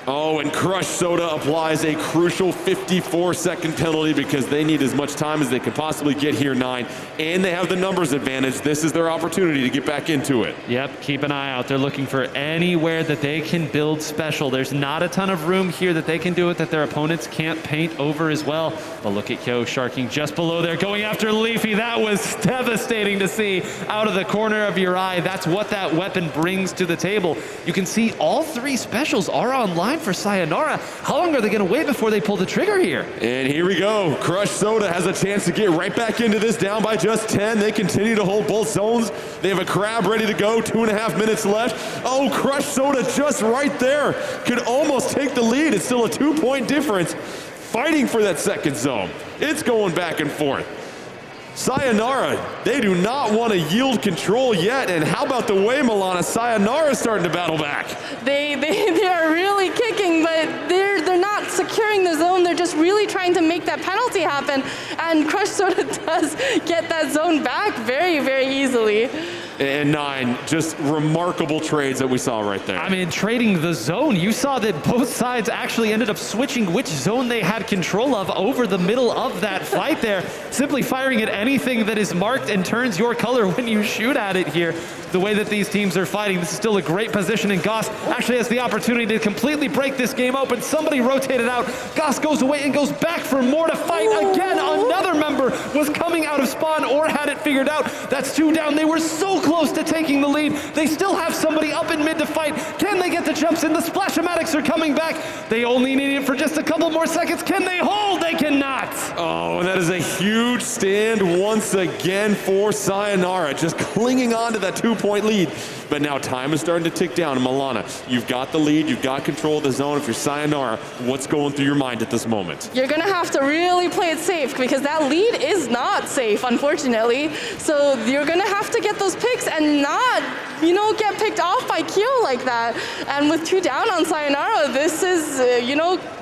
Oh, and Crush Soda applies a crucial 54-second penalty because they need as much time as they could possibly get here, 9, and they have the numbers advantage. This is their opportunity to get back into it. Yep, keep an eye out. They're looking for anywhere that they can build special. There's not a ton of room here that they can do it that their opponents can't paint over as well. But look at Kyo sharking just below there, going after Leafy. That was devastating to see out of the corner of your eye. That's what that weapon brings to the table. You can see all 3 specials are online for Sayonara. How long are they going to wait before they pull the trigger here? And here we go. Crush Soda has a chance to get right back into this, down by just 10. They continue to hold both zones. They have a crab ready to go, 2.5 minutes left. Oh, Crush Soda just right there. Could almost take the lead. It's still a 2-point difference. Fighting for that second zone. It's going back and forth. Sayonara, they do not want to yield control yet. And how about the way, Milana, Sayonara starting to battle back? They are really kicking, but they're not securing the zone. They're just really trying to make that penalty happen. And Crush Soda does get that zone back very, very easily. And 9, just remarkable trades that we saw right there. I mean, trading the zone. You saw that both sides actually ended up switching which zone they had control of over the middle of that fight there. Simply firing at anything that is marked and turns your color when you shoot at it here. The way that these teams are fighting, this is still a great position, and Goss actually has the opportunity to completely break this game open. Somebody rotated out. Goss goes away and goes back for more to fight. Again, another member was coming out of spawn or had it figured out. That's 2 down. They were so close to taking the lead. They still have somebody up in mid to fight. Can they get the jumps in? The Splash-O-Matics are coming back. They only need it for just a couple more seconds. Can they hold? They cannot. Oh, and that is a huge stand once again for Sayonara, just clinging on to that 2-point lead. But now time is starting to tick down. Milana, you've got the lead, you've got control of the zone. If you're Sayonara, what's going through your mind at this moment? You're gonna have to really play it safe because that lead is not safe, unfortunately. So you're gonna have to get those picks and not, get picked off by Kyo like that. And with 2 down on Sayonara, this is,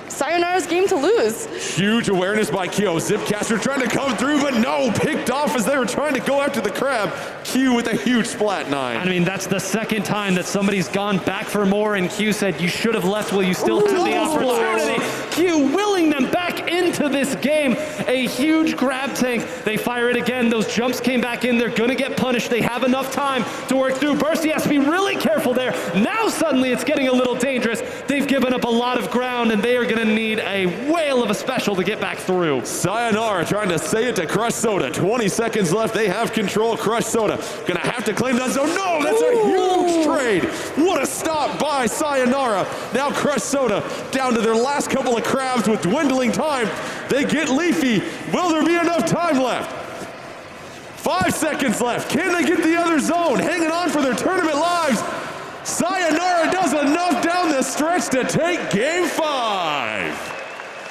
Sayonara's game to lose. Huge awareness by Kyo. Zipcaster trying to come through, but no, picked off as they were trying to go after the crab. Q with a huge splat 9. I mean, that's the second time that somebody's gone back for more, and Q said, you should have left while you still have the opportunity. Q willing them back into this game. A huge grab tank. They fire it again. Those jumps came back in. They're going to get punished. They have enough time to work through. Bursty has to be really careful there. Now suddenly it's getting a little dangerous. They've given up a lot of ground, and they are going to need a whale of a special to get back through. Sayonara trying to say it to Crush Soda. 20 seconds left. They have control. Crush Soda gonna have to claim that zone. No, that's a huge trade. What a stop by Sayonara. Now Crush Soda down to their last couple of crabs with dwindling time. They get Leafy. Will there be enough time left? 5 seconds left. Can they get the other zone? Hanging on for their tournament lives. Sayonara does enough down the stretch to take game 5.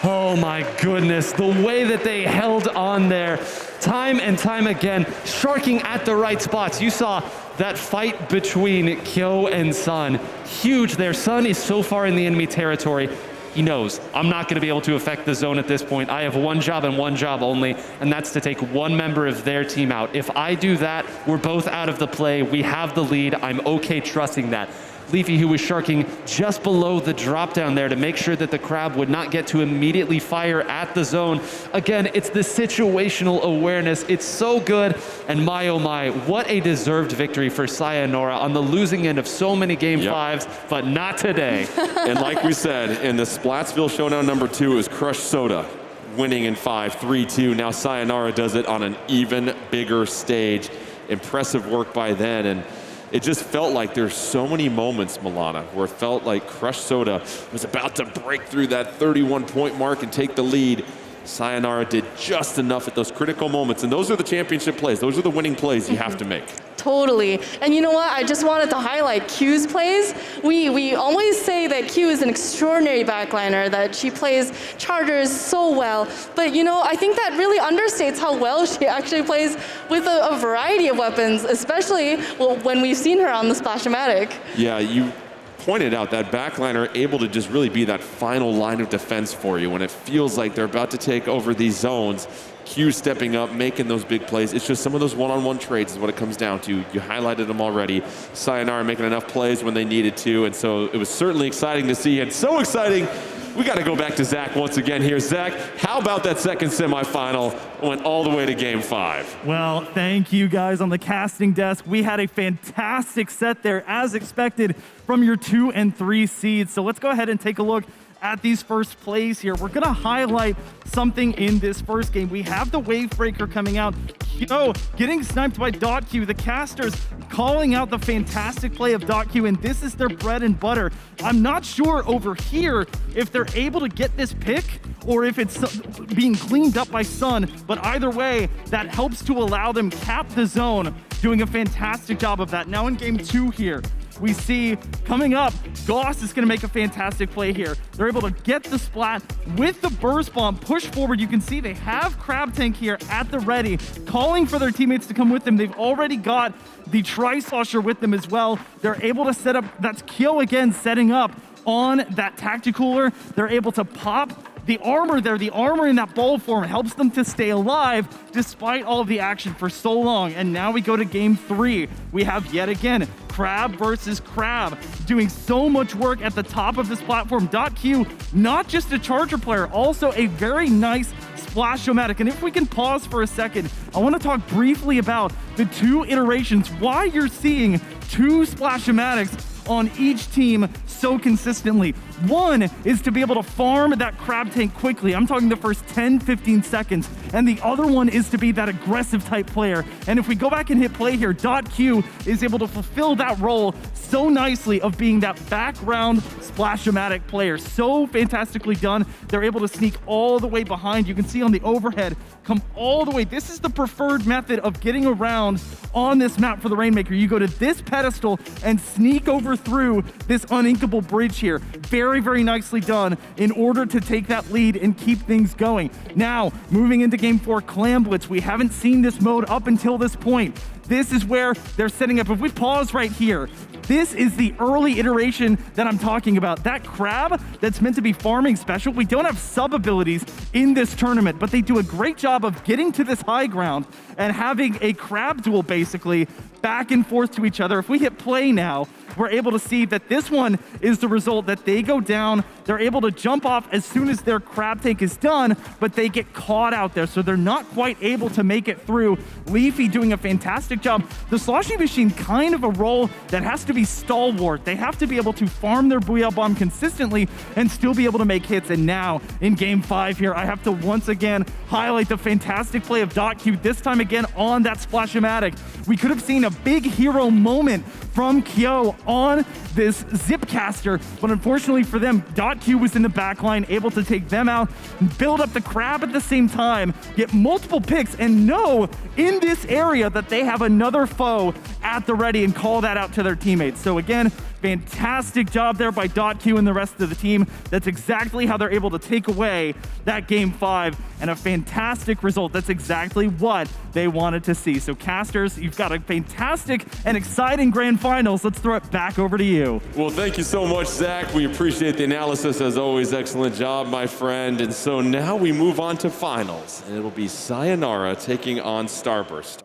Oh my goodness, the way that they held on there, time and time again, sharking at the right spots. You saw that fight between Kyo and Sun. Huge there. Sun is so far in the enemy territory. He knows, I'm not going to be able to affect the zone at this point. I have one job and one job only, and that's to take one member of their team out. If I do that, we're both out of the play. We have the lead. I'm okay trusting that. Leafy, who was sharking just below the drop down there to make sure that the crab would not get to immediately fire at the zone. Again, it's the situational awareness. It's so good. And my, oh my, what a deserved victory for Sayonara on the losing end of so many game 5s, but not today. And like we said, in the Splatsville Showdown number 2, it was Crush Soda winning in 5, 3-2. Now Sayonara does it on an even bigger stage. Impressive work by then. And it just felt like there's so many moments, Milana, where it felt like Crush Soda was about to break through that 31-point mark and take the lead. Sayonara did just enough at those critical moments, and those are the championship plays. Those are the winning plays you have to make. Totally. And you know what? I just wanted to highlight Q's plays. We always say that Q is an extraordinary backliner, that she plays chargers so well. But you know, I think that really understates how well she actually plays with a variety of weapons, especially when we've seen her on the Splash-O-Matic. Yeah, you pointed out that backliner able to just really be that final line of defense for you when it feels like they're about to take over these zones. Q stepping up, making those big plays. It's just some of those one-on-one trades is what it comes down to. You highlighted them already. Sayonara making enough plays when they needed to, and so it was certainly exciting to see, and so exciting, we got to go back to Zach once again here. Zach, how about that second semifinal? Went all the way to game 5. Well, thank you guys on the casting desk. We had a fantastic set there, as expected, from your 2 and 3 seeds. So let's go ahead and take a look at these first plays here. We're gonna highlight something in this first game. We have the Wave Breaker coming out. Getting sniped by .Q. The casters calling out the fantastic play of .Q, and this is their bread and butter. I'm not sure over here if they're able to get this pick or if it's being cleaned up by Sun, but either way, that helps to allow them cap the zone, doing a fantastic job of that. Now in game 2 here, we see coming up, Goss is going to make a fantastic play here. They're able to get the splat with the burst bomb, push forward. You can see they have Crab Tank here at the ready, calling for their teammates to come with them. They've already got the Tri-Slosher with them as well. They're able to set up, that's Kill again, setting up on that Tacticooler. They're able to pop the armor there. The armor in that ball form helps them to stay alive despite all of the action for so long. And now we go to game 3. We have yet again Crab versus Crab, doing so much work at the top of this platform. .Q, not just a charger player, also a very nice Splash-O-Matic. And if we can pause for a second, I want to talk briefly about the 2 iterations, why you're seeing 2 Splash-O-Matics on each team so consistently. One is to be able to farm that Crab Tank quickly. I'm talking the first 10-15 seconds. And the other one is to be that aggressive type player. And if we go back and hit play here, .Q is able to fulfill that role so nicely of being that background Splash-O-Matic player. So fantastically done. They're able to sneak all the way behind. You can see on the overhead, come all the way. This is the preferred method of getting around on this map for the Rainmaker. You go to this pedestal and sneak over through this uninkable bridge here. Very, very nicely done in order to take that lead and keep things going. Now, moving into game 4, Clam Blitz. We haven't seen this mode up until this point. This is where they're setting up. If we pause right here, this is the early iteration that I'm talking about. That Crab that's meant to be farming special. We don't have sub abilities in this tournament, but they do a great job of getting to this high ground and having a Crab duel basically back and forth to each other. If we hit play now, we're able to see that this one is the result, that they go down. They're able to jump off as soon as their Crab Tank is done, but they get caught out there, so they're not quite able to make it through. Leafy doing a fantastic job. The Sloshy Machine, kind of a role that has to be stalwart. They have to be able to farm their Booyah Bomb consistently and still be able to make hits. And now in game 5 here, I have to once again highlight the fantastic play of .Q, this time again on that Splash-O-Matic. We could have seen a big hero moment from Kyo on this Zipcaster, but unfortunately for them, .Q was in the back line, able to take them out, build up the Crab at the same time, get multiple picks, and know in this area that they have another foe at the ready and call that out to their teammates. So again, fantastic job there by .Q and the rest of the team. That's exactly how they're able to take away that game 5, and a fantastic result. That's exactly what they wanted to see. So casters, you've got a fantastic and exciting grand finals. Let's throw it back over to you. Well, thank you so much, Zach. We appreciate the analysis as always. Excellent job, my friend. And so now we move on to finals, and it'll be Sayonara taking on Starburst.